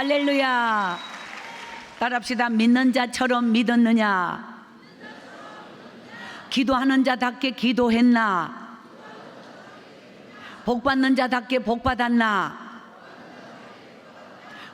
할렐루야. 따라합시다. 믿는 자처럼 믿었느냐? 기도하는 자답게 기도했나? 복받는 자답게 복받았나?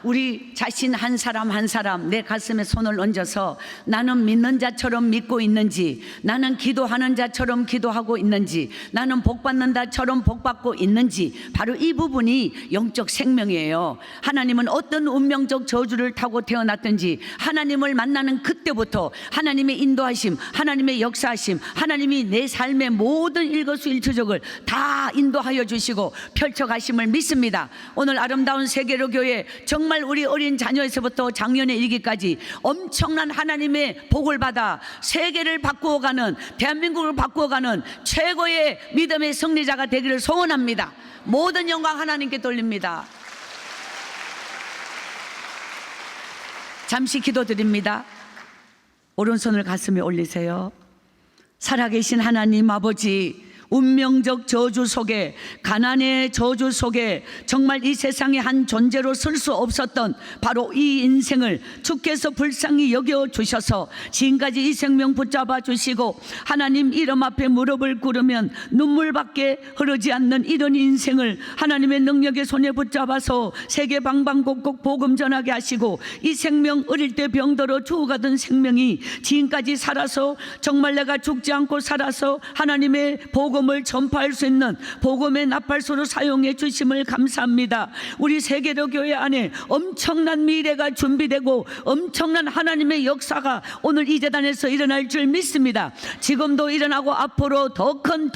우리 자신 한 사람 한 사람 내 가슴에 손을 얹어서 나는 믿는 자처럼 믿고 있는지, 나는 기도하는 자처럼 기도하고 있는지, 나는 복받는 자처럼 복받고 있는지, 바로 이 부분이 영적 생명이에요. 하나님은 어떤 운명적 저주를 타고 태어났든지 하나님을 만나는 그때부터 하나님의 인도하심, 하나님의 역사하심, 하나님이 내 삶의 모든 일거수일투족을 다 인도하여 주시고 펼쳐가심을 믿습니다. 오늘 아름다운 세계로 교회, 정말 우리 어린 자녀에서부터 장년의 일기까지 엄청난 하나님의 복을 받아 세계를 바꾸어가는, 대한민국을 바꾸어가는 최고의 믿음의 승리자가 되기를 소원합니다. 모든 영광 하나님께 돌립니다. 잠시 기도드립니다. 오른손을 가슴에 올리세요. 살아계신 하나님 아버지, 운명적 저주 속에, 가난의 저주 속에 정말 이 세상에 한 존재로 쓸 수 없었던 바로 이 인생을 주께서 불쌍히 여겨주셔서 지금까지 이 생명 붙잡아 주시고 하나님 이름 앞에 무릎을 꿇으면 눈물밖에 흐르지 않는 이런 인생을 하나님의 능력의 손에 붙잡아서 세계 방방곡곡 복음 전하게 하시고, 이 생명 어릴 때 병들어 죽어가던 생명이 지금까지 살아서 정말 내가 죽지 않고 살아서 하나님의 복음을 전파할 수 있는 복음의 나팔소로 사용해 주심을 감사합니다. 우리 세계로 교회 안에 엄청난 미래가 준비되고 엄청난 하나님의 역사가 오늘 이 재단에서 일어날 줄 믿습니다. 지금도 일어나고 앞으로 더 큰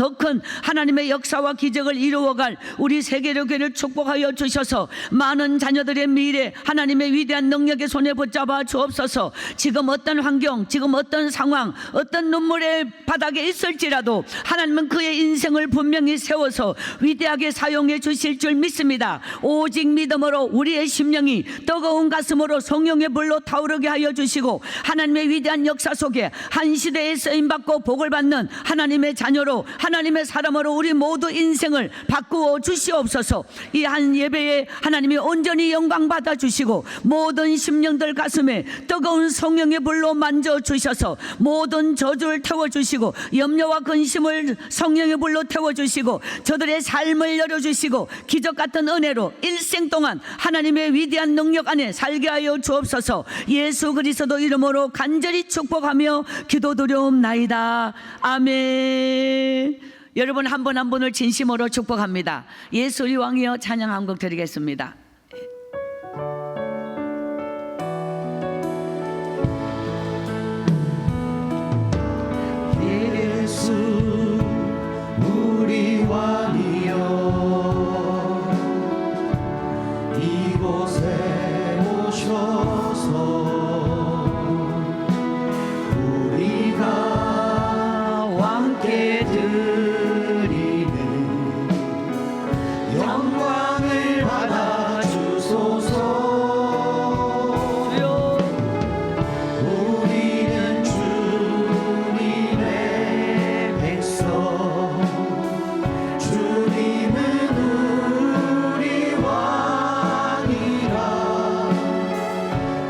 하나님의 역사와 기적을 이루어갈 우리 세계로 교회를 축복하여 주셔서 많은 자녀들의 미래 하나님의 위대한 능력의 손에 붙잡아 주옵소서. 지금 어떤 환경, 지금 어떤 상황, 어떤 눈물의 바닥에 있을지라도 하나님은 그의 인생을 분명히 세워서 위대하게 사용해 주실 줄 믿습니다. 오직 믿음으로 우리의 심령이 뜨거운 가슴으로 성령의 불로 타오르게 하여 주시고 하나님의 위대한 역사 속에 한 시대에 쓰임받고 복을 받는 하나님의 자녀로, 하나님의 사람으로 우리 모두 인생을 바꾸어 주시옵소서. 이 한 예배에 하나님이 온전히 영광 받아 주시고 모든 심령들 가슴에 뜨거운 성령의 불로 만져 주셔서 모든 저주를 태워 주시고 염려와 근심을 성령의 불로 태워주시고 저들의 삶을 열어주시고 기적 같은 은혜로 일생 동안 하나님의 위대한 능력 안에 살게 하여 주옵소서. 예수 그리스도 이름으로 간절히 축복하며 기도드려옵나이다. 아멘. 여러분 한 분 한 분을 진심으로 축복합니다. 예수 우리 왕이여 찬양 한 곡 드리겠습니다. 우리 왕이여 이곳에 오셔서 우리가 왕께 드리는 영광을 받아 주소서. 우리는 주님의 백성, 주님은 우리 왕이라.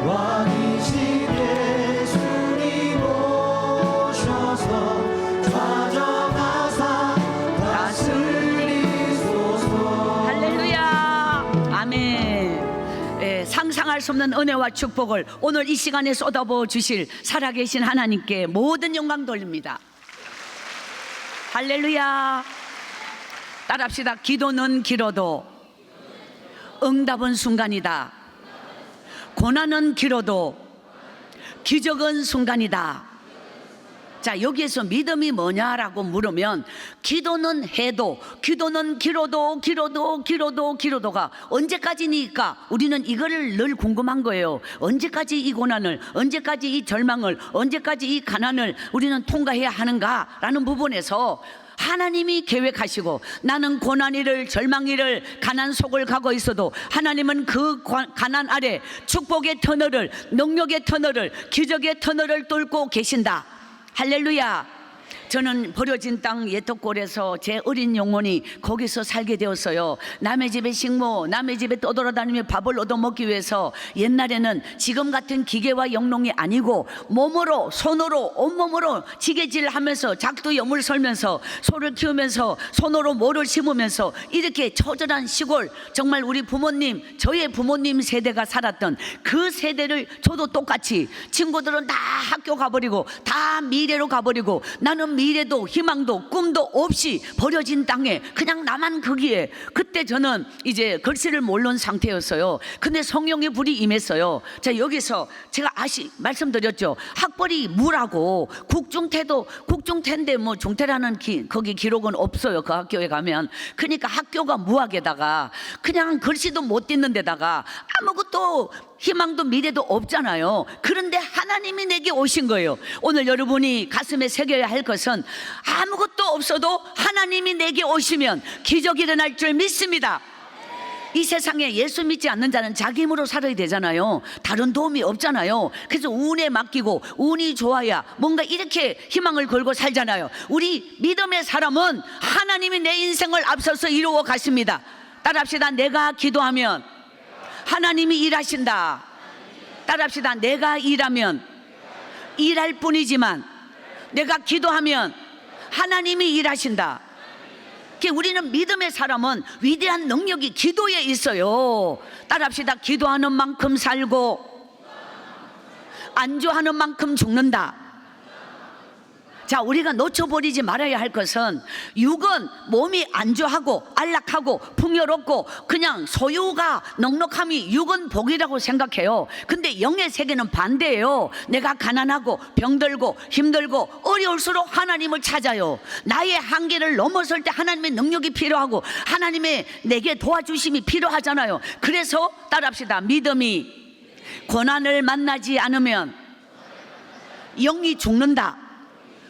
왕이신 예수님 오셔서 좌정하사 다스리소서. 할렐루야. 아멘. 상상할 수 없는 은혜와 축복을 오늘 이 시간에 쏟아부어 주실 살아계신 하나님께 모든 영광 돌립니다. 할렐루야. 따라합시다. 기도는 길어도 응답은 순간이다. 고난은 길어도 기적은 순간이다. 자, 여기에서 믿음이 뭐냐라고 물으면 기도는 해도, 기도는 길어도가 언제까지니까 우리는 이거를 늘 궁금한 거예요. 언제까지 이 고난을, 언제까지 이 절망을, 언제까지 이 가난을 우리는 통과해야 하는가라는 부분에서 하나님이 계획하시고, 나는 고난이를, 절망이를, 가난 속을 가고 있어도 하나님은 그 가난 아래 축복의 터널을, 능력의 터널을, 기적의 터널을 뚫고 계신다. 할렐루야. 저는 버려진 땅 예떡골에서 제 어린 영혼이 거기서 살게 되었어요. 남의 집에 식모, 남의 집에 떠돌아다니며 밥을 얻어먹기 위해서 옛날에는 지금 같은 기계와 영농이 아니고 몸으로, 손으로, 온몸으로 지게질하면서 작두 여물 설면서 소를 키우면서 손으로 모를 심으면서 이렇게 처절한 시골, 정말 우리 부모님, 저의 부모님 세대가 살았던 그 세대를 저도 똑같이, 친구들은 다 학교 가버리고 다 미래로 가버리고 나는 미래도 희망도 꿈도 없이 버려진 땅에 그냥 나만 거기에. 그때 저는 이제 글씨를 모르는 상태였어요. 근데 성령의 불이 임했어요. 자, 여기서 제가 말씀드렸죠. 학벌이 무라고, 국중태인데 뭐 중태라는 거기 기록은 없어요. 그 학교에 가면. 그러니까 학교가 무학에다가 그냥 글씨도 못 띄는 데다가 아무것도 희망도 미래도 없잖아요. 그런데 하나님이 내게 오신 거예요. 오늘 여러분이 가슴에 새겨야 할 것은 아무것도 없어도 하나님이 내게 오시면 기적이 일어날 줄 믿습니다. 이 세상에 예수 믿지 않는 자는 자기 힘으로 살아야 되잖아요. 다른 도움이 없잖아요. 그래서 운에 맡기고 운이 좋아야 뭔가 이렇게 희망을 걸고 살잖아요. 우리 믿음의 사람은 하나님이 내 인생을 앞서서 이루어 가십니다. 따라합시다. 내가 기도하면 하나님이 일하신다. 따라합시다. 내가 일하면 일할 뿐이지만 내가 기도하면 하나님이 일하신다. 우리는 믿음의 사람은 위대한 능력이 기도에 있어요. 따라합시다. 기도하는 만큼 살고 안주하는 만큼 죽는다. 자, 우리가 놓쳐버리지 말아야 할 것은, 육은 몸이 안주하고 안락하고 풍요롭고 그냥 소유가 넉넉함이 육은 복이라고 생각해요. 근데 영의 세계는 반대예요. 내가 가난하고 병들고 힘들고 어려울수록 하나님을 찾아요. 나의 한계를 넘어설 때 하나님의 능력이 필요하고 하나님의 내게 도와주심이 필요하잖아요. 그래서 따라합시다. 믿음이 고난을 만나지 않으면 영이 죽는다.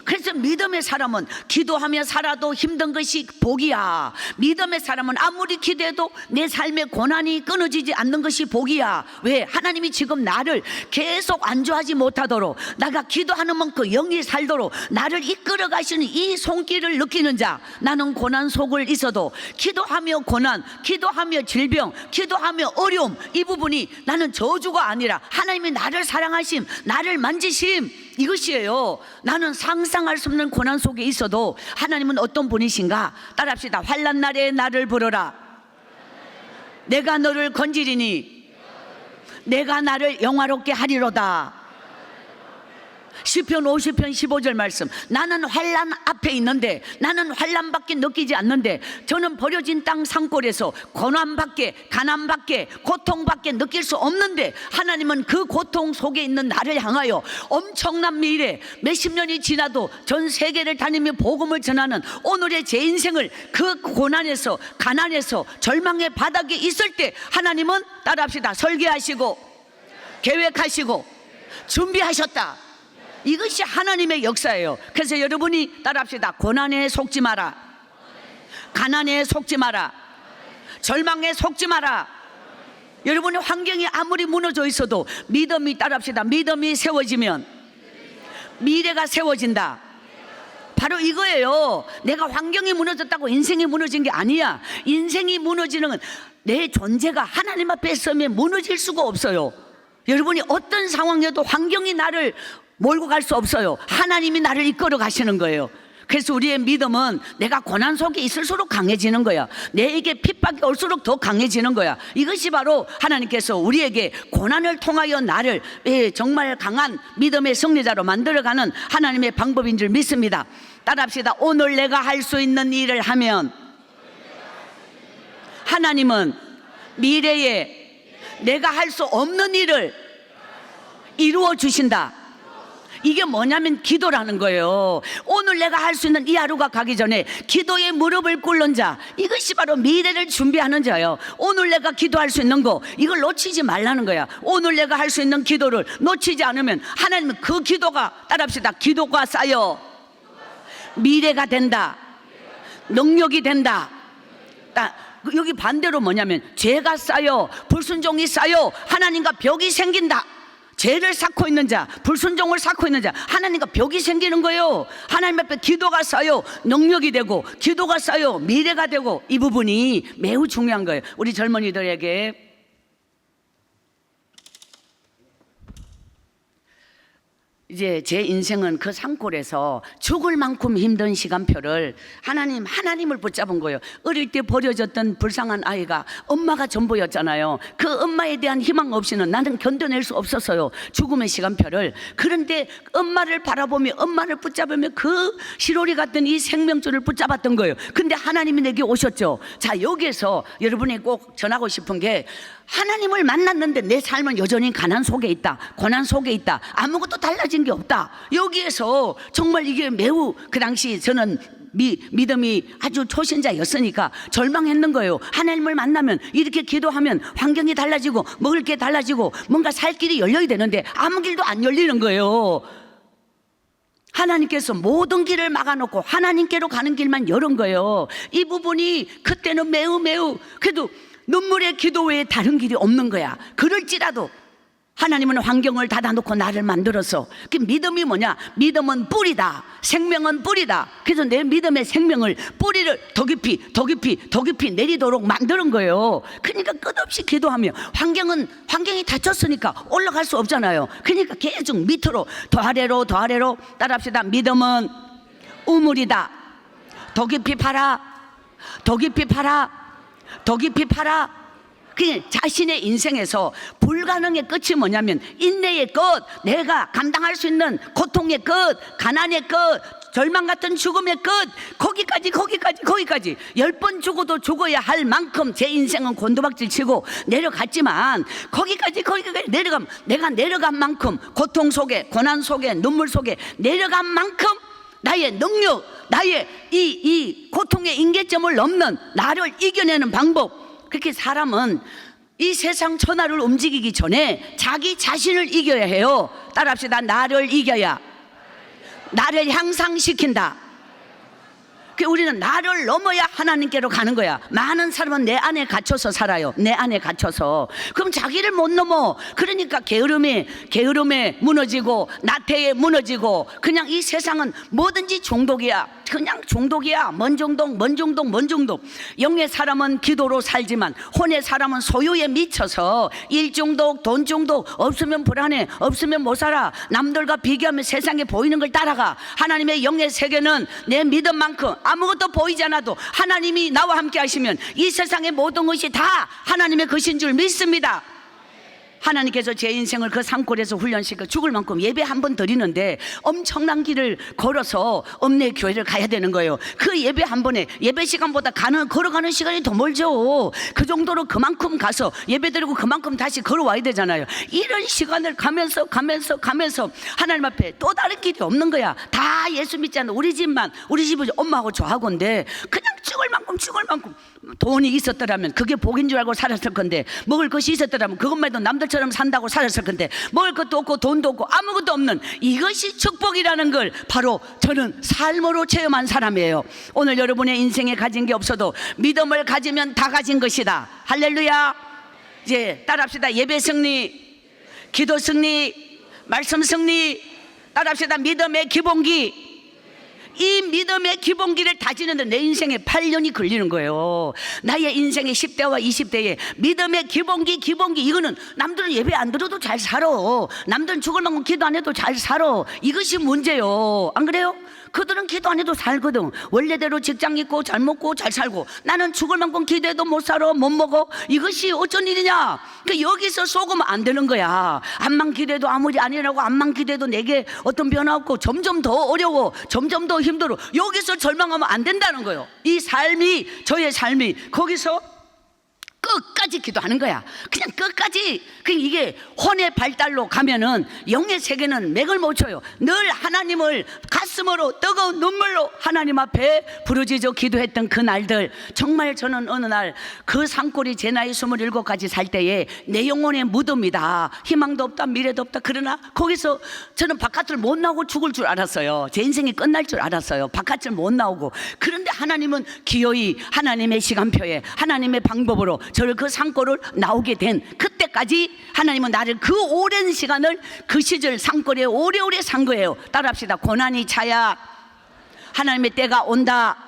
그래서 믿음의 사람은 기도하며 살아도 힘든 것이 복이야. 믿음의 사람은 아무리 기도해도 내 삶의 고난이 끊어지지 않는 것이 복이야. 왜? 하나님이 지금 나를 계속 안주하지 못하도록, 내가 기도하는 만큼 영이 살도록 나를 이끌어 가시는 이 손길을 느끼는 자. 나는 고난 속을 있어도 기도하며 고난, 기도하며 질병, 기도하며 어려움, 이 부분이 나는 저주가 아니라 하나님이 나를 사랑하심, 나를 만지심, 이것이에요. 나는 상상할 수 없는 고난 속에 있어도 하나님은 어떤 분이신가? 따라합시다. 환난 날에 나를 부르라. 내가 너를 건지리니 내가 나를 영화롭게 하리로다. 시편 50편 15절 말씀. 나는 환난 앞에 있는데, 나는 환난밖에 느끼지 않는데, 저는 버려진 땅 산골에서 고난밖에, 가난밖에, 고통밖에 느낄 수 없는데 하나님은 그 고통 속에 있는 나를 향하여 엄청난 미래, 몇십 년이 지나도 전 세계를 다니며 복음을 전하는 오늘의 제 인생을 그 고난에서, 가난에서, 절망의 바닥에 있을 때 하나님은 따라합시다. 설계하시고 계획하시고 준비하셨다. 이것이 하나님의 역사예요. 그래서 여러분이 따라합시다. 고난에 속지 마라. 가난에 속지 마라. 절망에 속지 마라. 여러분의 환경이 아무리 무너져 있어도 믿음이, 따라합시다. 믿음이 세워지면 미래가 세워진다. 바로 이거예요. 내가 환경이 무너졌다고 인생이 무너진 게 아니야. 인생이 무너지는 건 내 존재가 하나님 앞에 서면 무너질 수가 없어요. 여러분이 어떤 상황에도 환경이 나를 몰고 갈 수 없어요. 하나님이 나를 이끌어 가시는 거예요. 그래서 우리의 믿음은 내가 고난 속에 있을수록 강해지는 거야. 내게 핍박이 올수록 더 강해지는 거야. 이것이 바로 하나님께서 우리에게 고난을 통하여 나를 정말 강한 믿음의 승리자로 만들어가는 하나님의 방법인 줄 믿습니다. 따라합시다. 오늘 내가 할 수 있는 일을 하면 하나님은 미래에 내가 할 수 없는 일을 이루어 주신다. 이게 뭐냐면 기도라는 거예요. 오늘 내가 할 수 있는 이 하루가 가기 전에 기도에 무릎을 꿇는 자, 이것이 바로 미래를 준비하는 자예요. 오늘 내가 기도할 수 있는 거, 이걸 놓치지 말라는 거야. 오늘 내가 할 수 있는 기도를 놓치지 않으면 하나님은 그 기도가, 따라합시다. 기도가 쌓여 미래가 된다. 능력이 된다. 여기 반대로 뭐냐면 죄가 쌓여, 불순종이 쌓여 하나님과 벽이 생긴다. 죄를 쌓고 있는 자, 불순종을 쌓고 있는 자, 하나님과 벽이 생기는 거예요. 하나님 앞에 기도가 쌓여 능력이 되고, 기도가 쌓여 미래가 되고, 이 부분이 매우 중요한 거예요. 우리 젊은이들에게 이제 제 인생은 그 산골에서 죽을 만큼 힘든 시간표를 하나님을 붙잡은 거예요. 어릴 때 버려졌던 불쌍한 아이가 엄마가 전부였잖아요. 그 엄마에 대한 희망 없이는 나는 견뎌낼 수 없었어요, 죽음의 시간표를. 그런데 엄마를 바라보며 엄마를 붙잡으며 그 시로리 같은 이 생명줄을 붙잡았던 거예요. 근데 하나님이 내게 오셨죠. 자, 여기에서 여러분이 꼭 전하고 싶은 게, 하나님을 만났는데 내 삶은 여전히 가난 속에 있다, 고난 속에 있다, 아무것도 달라진 게 없다. 여기에서 정말 이게 매우, 그 당시 저는 믿음이 아주 초신자였으니까 절망했는 거예요. 하나님을 만나면, 이렇게 기도하면 환경이 달라지고 먹을 게 달라지고 뭔가 살 길이 열려야 되는데 아무 길도 안 열리는 거예요. 하나님께서 모든 길을 막아놓고 하나님께로 가는 길만 열은 거예요. 이 부분이 그때는 매우 그래도 눈물의 기도 외에 다른 길이 없는 거야. 그럴지라도 하나님은 환경을 닫아놓고 나를 만들어서, 그 믿음이 뭐냐? 믿음은 뿌리다, 생명은 뿌리다. 그래서 내 믿음의 생명을, 뿌리를 더 깊이 내리도록 만드는 거예요. 그러니까 끝없이 기도하며, 환경이 닫혔으니까 올라갈 수 없잖아요. 그러니까 계속 밑으로, 더 아래로 따라합시다. 믿음은 우물이다. 더 깊이 파라. 그 자신의 인생에서 불가능의 끝이 뭐냐면, 인내의 끝, 내가 감당할 수 있는 고통의 끝, 가난의 끝, 절망 같은 죽음의 끝, 거기까지 10번 죽어도 죽어야 할 만큼 제 인생은 곤두박질 치고 내려갔지만, 거기까지 내려가면, 내가 내려간 만큼, 고통 속에, 고난 속에, 눈물 속에 내려간 만큼 나의 능력, 나의 이 고통의 임계점을 넘는 나를 이겨내는 방법. 그렇게 사람은 이 세상 천하를 움직이기 전에 자기 자신을 이겨야 해요. 따라합시다. 나를 이겨야 나를 향상시킨다. 우리는 나를 넘어야 하나님께로 가는 거야. 많은 사람은 내 안에 갇혀서 살아요. 내 안에 갇혀서. 그럼 자기를 못 넘어. 그러니까 게으름에 무너지고, 나태에 무너지고, 그냥 이 세상은 뭐든지 중독이야. 그냥 중독이야. 먼 중독. 영의 사람은 기도로 살지만 혼의 사람은 소유에 미쳐서 일 중독, 돈 중독, 없으면 불안해, 없으면 못 살아, 남들과 비교하면 세상에 보이는 걸 따라가. 하나님의 영의 세계는 내 믿음만큼 아무것도 보이지 않아도 하나님이 나와 함께 하시면 이 세상의 모든 것이 다 하나님의 것인 줄 믿습니다. 하나님께서 제 인생을 그 산골에서 훈련시켜 죽을 만큼 예배 한 번 드리는데 엄청난 길을 걸어서 읍내 교회를 가야 되는 거예요. 그 예배 한 번에, 예배 시간보다 걸어가는 시간이 더 멀죠. 그 정도로 그만큼 가서 예배 드리고 그만큼 다시 걸어와야 되잖아요. 이런 시간을 가면서 하나님 앞에 또 다른 길이 없는 거야. 다 예수 믿지 않는 우리 집은 엄마하고 저하고인데, 그냥 죽을 만큼 돈이 있었더라면 그게 복인 줄 알고 살았을 건데, 먹을 것이 있었더라면 그것만 해도 남들처럼 산다고 살았을 건데, 먹을 것도 없고 돈도 없고 아무것도 없는, 이것이 축복이라는 걸 바로 저는 삶으로 체험한 사람이에요. 오늘 여러분의 인생에 가진 게 없어도 믿음을 가지면 다 가진 것이다. 할렐루야. 이제 따라합시다. 예배 승리, 기도 승리, 말씀 승리. 따라합시다. 믿음의 기본기. 이 믿음의 기본기를 다지는데 내 인생에 8년이 걸리는 거예요. 나의 인생의 10대와 20대에 믿음의 기본기. 이거는 남들은 예배 안 들어도 잘 살아. 남들은 죽을 만큼 기도 안 해도 잘 살아. 이것이 문제요. 안 그래요? 그들은 기도 안 해도 살거든. 원래대로 직장 있고 잘 먹고 잘 살고, 나는 죽을 만큼 기도해도 못 살아, 못 먹어. 이것이 어쩐 일이냐? 여기서 속으면 안 되는 거야. 암만 기도해도 아무리 아니라고, 암만 기도해도 내게 어떤 변화 없고, 점점 더 어려워, 점점 더 힘들어. 여기서 절망하면 안 된다는 거예요. 이 삶이, 저의 삶이 거기서 끝까지 기도하는 거야. 그냥 끝까지. 이게 혼의 발달로 가면은 영의 세계는 맥을 못 쳐요. 늘 하나님을 가슴으로 뜨거운 눈물로 하나님 앞에 부르짖어 기도했던 그 날들, 정말 저는 어느 날 그 산골이 제 나이 27까지 살 때에 내 영혼의 무덤이다, 희망도 없다, 미래도 없다. 그러나 거기서 저는 바깥을 못 나오고 죽을 줄 알았어요. 제 인생이 끝날 줄 알았어요. 바깥을 못 나오고. 그런데 하나님은 기어이 하나님의 시간표에, 하나님의 방법으로 저를 그 산골을 나오게 된 그때까지 하나님은 나를 그 오랜 시간을 그 시절 산골에 오래오래 산 거예요. 따라합시다. 고난이 차야 하나님의 때가 온다.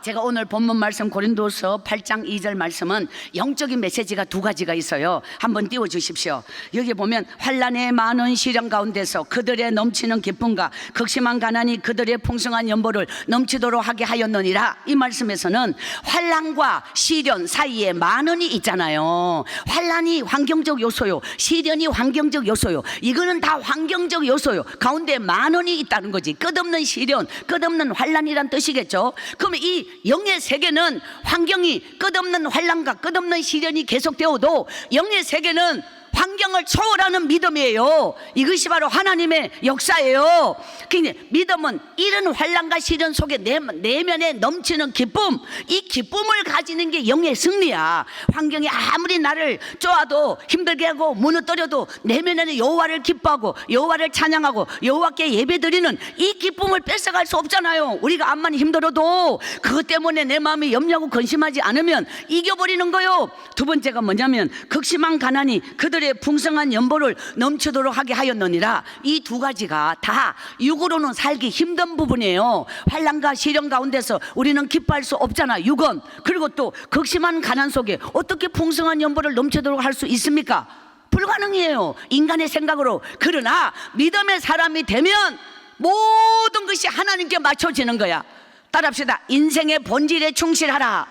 제가 오늘 본문 말씀 고린도서 8장 2절 말씀은 영적인 메시지가 두 가지가 있어요. 한번 띄워주십시오. 여기 보면 환난의 많은 시련 가운데서 그들의 넘치는 기쁨과 극심한 가난이 그들의 풍성한 연보를 넘치도록 하게 하였느니라. 이 말씀에서는 환난과 시련 사이에 많은이 있잖아요. 환난이 환경적 요소요, 시련이 환경적 요소요. 이거는 다 환경적 요소요. 가운데 많은이 있다는 거지. 끝없는 시련, 끝없는 환난이란 뜻이겠죠. 그러면 이 영의 세계는 환경이 끝없는 환난과 끝없는 시련이 계속되어도 영의 세계는 환경을 초월하는 믿음이에요. 이것이 바로 하나님의 역사예요. 그러니까 믿음은 이런 환난과 시련 속에 내면에 넘치는 기쁨, 이 기쁨을 가지는 게 영의 승리야. 환경이 아무리 나를 쪼아도 힘들게 하고 무너뜨려도 내면에는 여호와를 기뻐하고 여호와를 찬양하고 여호와께 예배드리는 이 기쁨을 뺏어갈 수 없잖아요. 우리가 암만 힘들어도 그것 때문에 내 마음이 염려하고 근심하지 않으면 이겨버리는 거요. 두 번째가 뭐냐면 극심한 가난이 그들의 풍성한 연보를 넘치도록 하게 하였느니라. 이 두 가지가 다 육으로는 살기 힘든 부분이에요. 환난과 시련 가운데서 우리는 기뻐할 수 없잖아, 육은. 그리고 또 극심한 가난 속에 어떻게 풍성한 연보를 넘치도록 할 수 있습니까? 불가능해요, 인간의 생각으로. 그러나 믿음의 사람이 되면 모든 것이 하나님께 맞춰지는 거야. 따라합시다. 인생의 본질에 충실하라.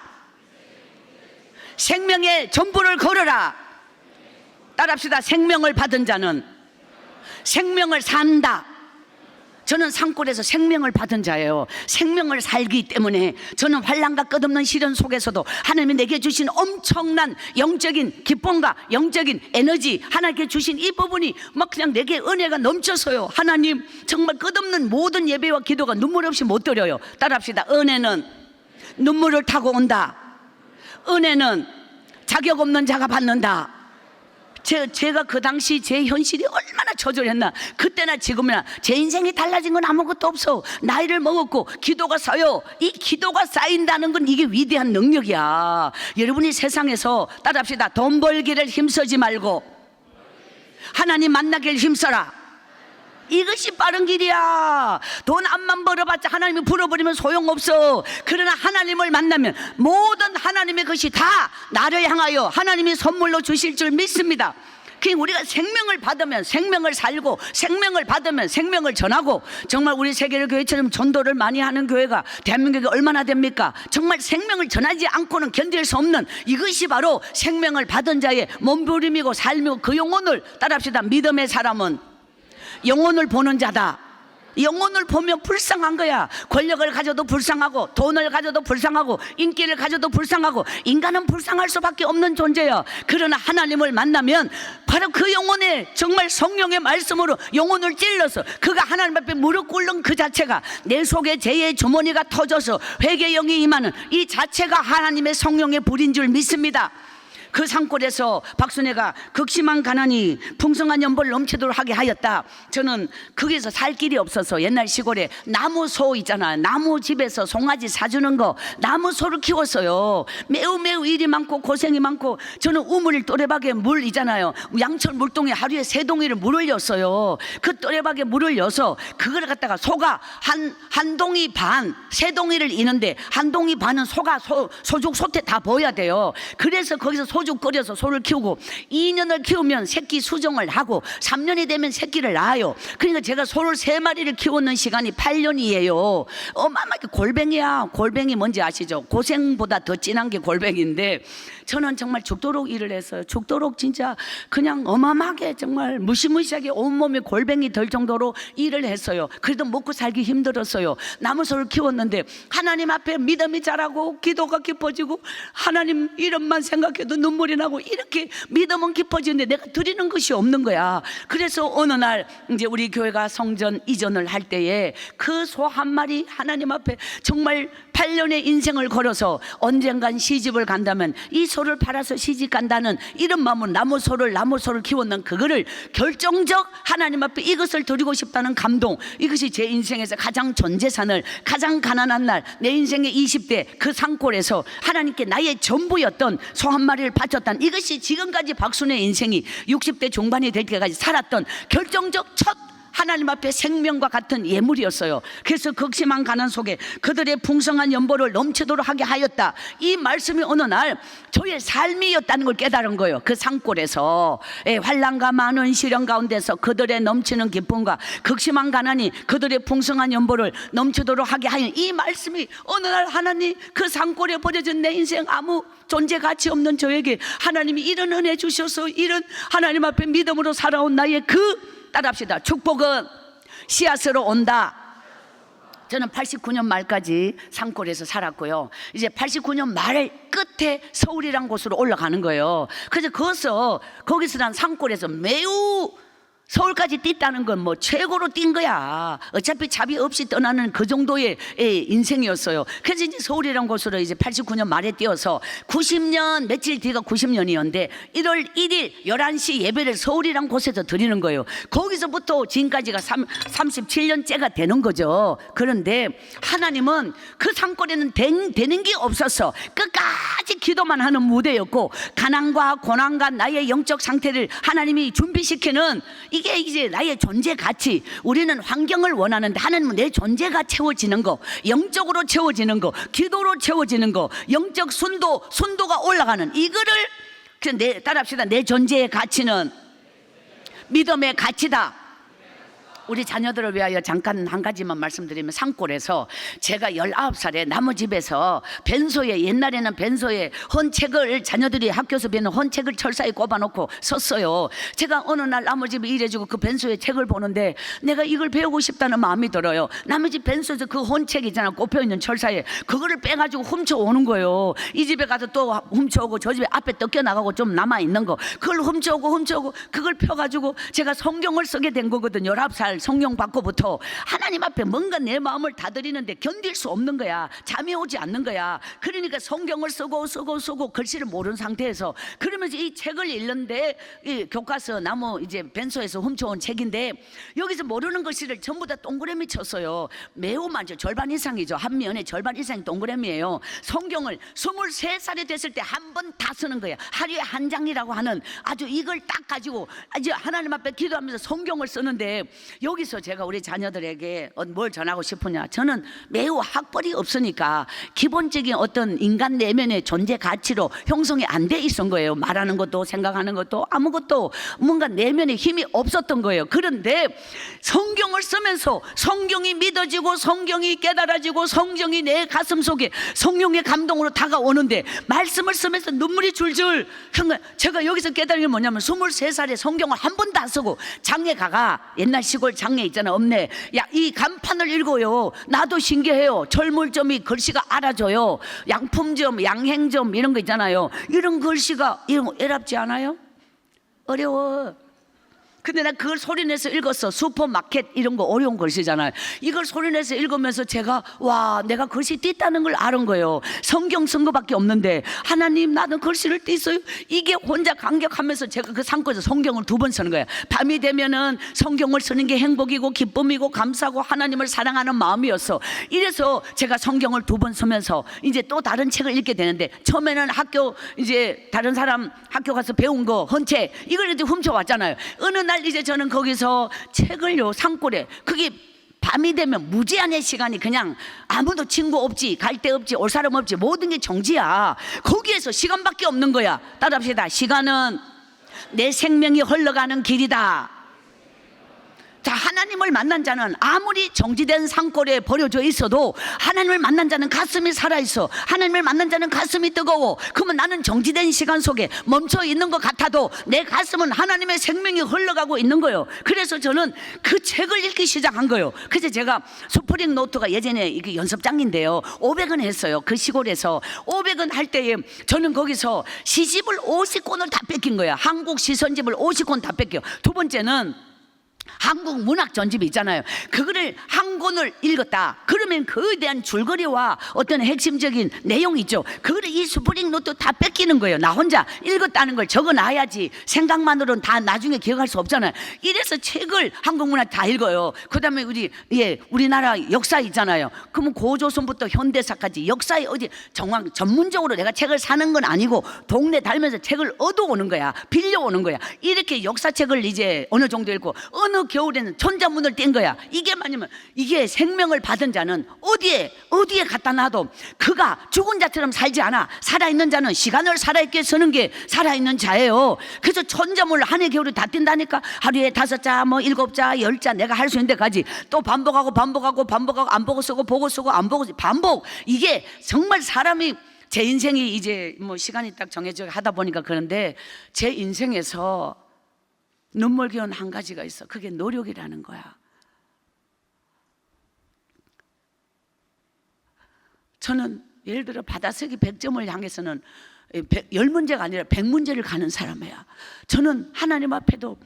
생명의 전부를 걸어라. 따라합시다. 생명을 받은 자는 생명을 산다. 저는 산골에서 생명을 받은 자예요. 생명을 살기 때문에 저는 환난과 끝없는 시련 속에서도 하나님이 내게 주신 엄청난 영적인 기쁨과 영적인 에너지, 하나님께 주신 이 부분이 막 그냥 내게 은혜가 넘쳐서요. 하나님 정말 끝없는 모든 예배와 기도가 눈물 없이 못 드려요. 따라합시다. 은혜는 눈물을 타고 온다. 은혜는 자격 없는 자가 받는다. 제가 그 당시 제 현실이 얼마나 처절했나. 그때나 지금이나 제 인생이 달라진 건 아무것도 없어. 나이를 먹었고 기도가 쌓여. 이 기도가 쌓인다는 건 이게 위대한 능력이야. 여러분이 세상에서 따라합시다. 돈 벌기를 힘쓰지 말고 하나님 만나기를 힘써라. 이것이 빠른 길이야. 돈 암만 벌어봤자 하나님이 불어버리면 소용없어. 그러나 하나님을 만나면 모든 하나님의 것이 다 나를 향하여 하나님이 선물로 주실 줄 믿습니다. 그러니까 우리가 생명을 받으면 생명을 살고, 생명을 받으면 생명을 전하고. 정말 우리 세계를 교회처럼 전도를 많이 하는 교회가 대한민국에 얼마나 됩니까? 정말 생명을 전하지 않고는 견딜 수 없는, 이것이 바로 생명을 받은 자의 몸부림이고 삶이고, 그 영혼을 따라합시다. 믿음의 사람은 영혼을 보는 자다. 영혼을 보면 불쌍한 거야. 권력을 가져도 불쌍하고, 돈을 가져도 불쌍하고, 인기를 가져도 불쌍하고, 인간은 불쌍할 수밖에 없는 존재야. 그러나 하나님을 만나면 바로 그 영혼에 정말 성령의 말씀으로 영혼을 찔러서 그가 하나님 앞에 무릎 꿇는 그 자체가 내 속에 죄의 주머니가 터져서 회개의 영이 임하는 이 자체가 하나님의 성령의 불인 줄 믿습니다. 그 산골에서 박순애가 극심한 가난이 풍성한 연보를 넘치도록 하게 하였다. 저는 거기서 살 길이 없어서 옛날 시골에 나무소 있잖아. 나무집에서 송아지 사주는 거, 나무소를 키웠어요. 매우 일이 많고 고생이 많고. 저는 우물 또래박에 물 있잖아요. 양철 물동에 하루에 3동이를 물을 였어요. 그 또래박에 물을 여서 그걸 갖다가 소가 한 동이 반, 3동이를 이는데 한 동이 반은 소가 소죽 소태 다 보여야 돼요. 그래서 거기서 소죽 끓여서 소를 키우고 2년을 키우면 새끼 수정을 하고 3년이 되면 새끼를 낳아요. 그러니까 제가 소를 3마리를 키우는 시간이 8년이에요. 어마어마하게 골뱅이야. 골뱅이 뭔지 아시죠? 고생보다 더 진한 게 골뱅이인데 저는 정말 죽도록 일을 했어요. 죽도록 진짜 그냥 어마어마하게 정말 무시무시하게 온몸에 골뱅이 될 정도로 일을 했어요. 그래도 먹고 살기 힘들었어요. 나무소를 키웠는데 하나님 앞에 믿음이 자라고 기도가 깊어지고 하나님 이름만 생각해도 눈물이 나고 이렇게 믿음은 깊어지는데 내가 드리는 것이 없는 거야. 그래서 어느 날 이제 우리 교회가 성전 이전을 할 때에 그 소 한 마리 하나님 앞에 정말 8년의 인생을 걸어서 언젠간 시집을 간다면 이 소를 팔아서 시집 간다는 이런 마음은 나무 소를 키웠는 그거를 결정적 하나님 앞에 이것을 드리고 싶다는 감동, 이것이 제 인생에서 가장 전 재산을, 가장 가난한 날 내 인생의 20대 그 산골에서 하나님께 나의 전부였던 소 한 마리를 바쳤던, 이것이 지금까지 박순의 인생이 60대 중반이 될 때까지 살았던 결정적 첫 하나님 앞에 생명과 같은 예물이었어요. 그래서 극심한 가난 속에 그들의 풍성한 연보를 넘치도록 하게 하였다. 이 말씀이 어느 날 저의 삶이었다는 걸 깨달은 거예요. 그 산골에서 환난과 많은 시련 가운데서 그들의 넘치는 기쁨과 극심한 가난이 그들의 풍성한 연보를 넘치도록 하게 하는 이 말씀이 어느 날 하나님 그 산골에 버려진 내 인생 아무 존재 가치 없는 저에게 하나님이 이런 은혜 주셔서 이런 하나님 앞에 믿음으로 살아온 나의 그 따라합시다. 축복은 씨앗으로 온다. 저는 89년 말까지 산골에서 살았고요. 이제 89년 말 끝에 서울이란 곳으로 올라가는 거예요. 그래서 거기서 난 산골에서 매우 서울까지 뛰었다는 건 뭐 최고로 뛴 거야. 어차피 자비 없이 떠나는 그 정도의 인생이었어요. 그래서 이제 서울이란 곳으로 이제 89년 말에 뛰어서 90년 며칠 뒤가 90년이었는데 1월 1일 11시 예배를 서울이란 곳에서 드리는 거예요. 거기서부터 지금까지가 37년째가 되는 거죠. 그런데 하나님은 그 산골에는 되는 게 없었어. 끝까지 기도만 하는 무대였고, 가난과 고난과 나의 영적 상태를 하나님이 준비시키는, 이게 이제 나의 존재 가치. 우리는 환경을 원하는데 하나님은 내 존재가 채워지는 거, 영적으로 채워지는 거, 기도로 채워지는 거, 영적 순도가 올라가는 이거를 따라합시다. 내 존재의 가치는 믿음의 가치다. 우리 자녀들을 위하여 잠깐 한 가지만 말씀드리면, 산골에서 제가 19살에 나무집에서 벤소에, 옛날에는 벤소에 헌책을, 자녀들이 학교에서 배우는 헌책을 철사에 꼽아놓고 섰어요. 제가 어느 날 나무집에 일해주고 그 벤소에 책을 보는데 내가 이걸 배우고 싶다는 마음이 들어요. 나무집 벤소에서 그 헌책 있잖아, 꼽혀있는 철사에, 그거를 빼가지고 훔쳐오는 거예요. 이 집에 가서 또 훔쳐오고, 저 집에 앞에 뜯겨나가고 좀 남아있는 거, 그걸 훔쳐오고 그걸 펴가지고 제가 성경을 쓰게 된 거거든요. 19살 성령 받고부터 하나님 앞에 뭔가 내 마음을 다드리는데 견딜 수 없는 거야. 잠이 오지 않는 거야. 그러니까 성경을 쓰고 글씨를 모르는 상태에서, 그러면서 이 책을 읽는데, 이 교과서 나무 이제 벤소에서 훔쳐온 책인데 여기서 모르는 글씨를 전부 다 동그라미 쳤어요. 매우 많죠. 절반 이상이죠. 한 면에 절반 이상이 동그라미예요. 성경을 23살이 됐을 때 한 번 다 쓰는 거야. 하루에 한 장이라고 하는, 아주 이걸 딱 가지고 아주 하나님 앞에 기도하면서 성경을 쓰는데, 여기서 제가 우리 자녀들에게 뭘 전하고 싶으냐, 저는 매우 학벌이 없으니까 기본적인 어떤 인간 내면의 존재 가치로 형성이 안 돼 있었던 거예요. 말하는 것도 생각하는 것도 아무것도 뭔가 내면에 힘이 없었던 거예요. 그런데 성경을 쓰면서 성경이 믿어지고 성경이 깨달아지고 성경이 내 가슴 속에 성령의 감동으로 다가오는데 말씀을 쓰면서 눈물이 줄줄 흐른 거예요. 제가 여기서 깨달은 게 뭐냐면, 23살에 성경을 한 번도 안 쓰고 장에 가가, 옛날 시골 장에 있잖아, 없네. 야, 이 간판을 읽어요. 나도 신기해요. 철물점이 글씨가 알아줘요. 양품점, 양행점 이런 거 있잖아요. 이런 글씨가 이런 거 어렵지 않아요? 어려워. 근데 나 그걸 소리내서 읽었어. 슈퍼마켓 이런 거 어려운 글씨잖아요. 이걸 소리내서 읽으면서 제가 와, 내가 글씨 띄다는 걸 아는 거예요. 성경 쓴 거밖에 없는데 하나님, 나는 글씨를 띄어요. 이게 혼자 감격하면서 제가 그 산골에서 성경을 2번 쓰는 거예요. 밤이 되면은 성경을 쓰는 게 행복이고 기쁨이고 감사하고 하나님을 사랑하는 마음이었어. 이래서 제가 성경을 2번 쓰면서 이제 또 다른 책을 읽게 되는데, 처음에는 학교 이제 다른 사람 학교 가서 배운 거 헌책 이걸 이제 훔쳐왔잖아요. 어느 날 이제 저는 거기서 책을요, 산골에, 그게 밤이 되면 무제한의 시간이, 그냥 아무도 친구 없지, 갈 데 없지, 올 사람 없지, 모든 게 정지야. 거기에서 시간밖에 없는 거야. 따라합시다. 시간은 내 생명이 흘러가는 길이다. 자, 하나님을 만난 자는 아무리 정지된 산골에 버려져 있어도 하나님을 만난 자는 가슴이 살아있어. 하나님을 만난 자는 가슴이 뜨거워. 그러면 나는 정지된 시간 속에 멈춰 있는 것 같아도 내 가슴은 하나님의 생명이 흘러가고 있는 거예요. 그래서 저는 그 책을 읽기 시작한 거예요. 그래서 제가 스프링 노트가 예전에 이게 연습장인데요, 500원 했어요. 그 시골에서 500원 할 때에 저는 거기서 시집을 50권을 다 뺏긴 거야. 한국 시선집을 50권 다 뺏겨. 두 번째는 한국 문학 전집이 있잖아요. 그거를 한 권을 읽었다. 그러면 그러면 그에 대한 줄거리와 어떤 핵심적인 내용이 있죠. 그걸 이 스프링 노트 다 뺏기는 거예요. 나 혼자 읽었다는 걸 적어놔야지 생각만으로는 다 나중에 기억할 수 없잖아요. 이래서 책을 한국문화 다 읽어요. 그 다음에 우리나라 역사 있잖아요. 그러면 고조선부터 현대사까지 역사에 어디 정확 전문적으로 내가 책을 사는 건 아니고 동네 달면서 책을 얻어오는 거야. 빌려오는 거야. 이렇게 역사책을 이제 어느 정도 읽고 어느 겨울에는 천자문을 뗀 거야. 이게 뭐냐면 이게 생명을 받은 자는 어디에 갖다 놔도 그가 죽은 자처럼 살지 않아. 살아있는 자는 시간을 살아있게 쓰는 게 살아있는 자예요. 그래서 천자문을 한 해 겨울에 다 뗀다니까. 하루에 5자, 7자, 10자 내가 할 수 있는 데까지 또 반복하고 안 보고 쓰고 보고 쓰고 안 보고 반복. 이게 정말 사람이 제 인생이 이제 뭐 시간이 딱 정해져 하다 보니까 그런데 제 인생에서 눈물겨운 한 가지가 있어. 그게 노력이라는 거야. 저는 예를 들어 받아쓰기 100점을 향해서는 10문제가 아니라 100문제를 가는 사람이야. 저는 하나님 앞에도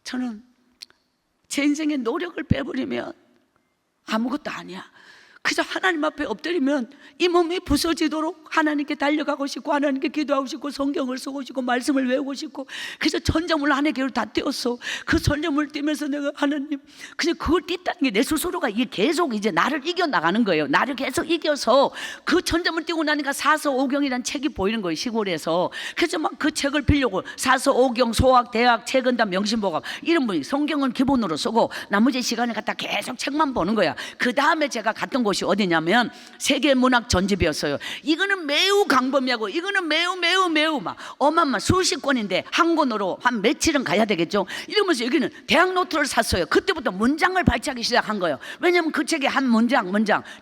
저는 제 인생의 노력을 빼버리면 아무것도 아니야. 그저 하나님 앞에 엎드리면 이 몸이 부서지도록 하나님께 달려가고 싶고 하나님께 기도하고 싶고 성경을 쓰고 싶고 말씀을 외우고 싶고 그래서 천자문을 한 해 겨울 다 떼었어. 그 천자문을 떼면서 내가 하나님 그냥 그걸 뗐다는 게 내 스스로가 이게 계속 이제 나를 이겨나가는 거예요. 나를 계속 이겨서 그 천자문을 떼고 나니까 사서오경이라는 책이 보이는 거예요. 시골에서. 그래서 막 그 책을 빌려고 사서오경 소학 대학 책은담 명심보감 이런 분이 성경은 기본으로 쓰고 나머지 시간을 갖다 계속 책만 보는 거야. 그 다음에 제가 갔던 곳이 어디냐면 세계문학 전집이었어요. 이거는 매우 광범위하고 이거는 매우 막 어마어마 수십 권인데 한 권으로 한 며칠은 가야 되겠죠. 이러면서 여기는 대학 노트를 샀어요. 그때부터 문장을 발췌하기 시작한 거예요. 왜냐면 그 책에 한 문장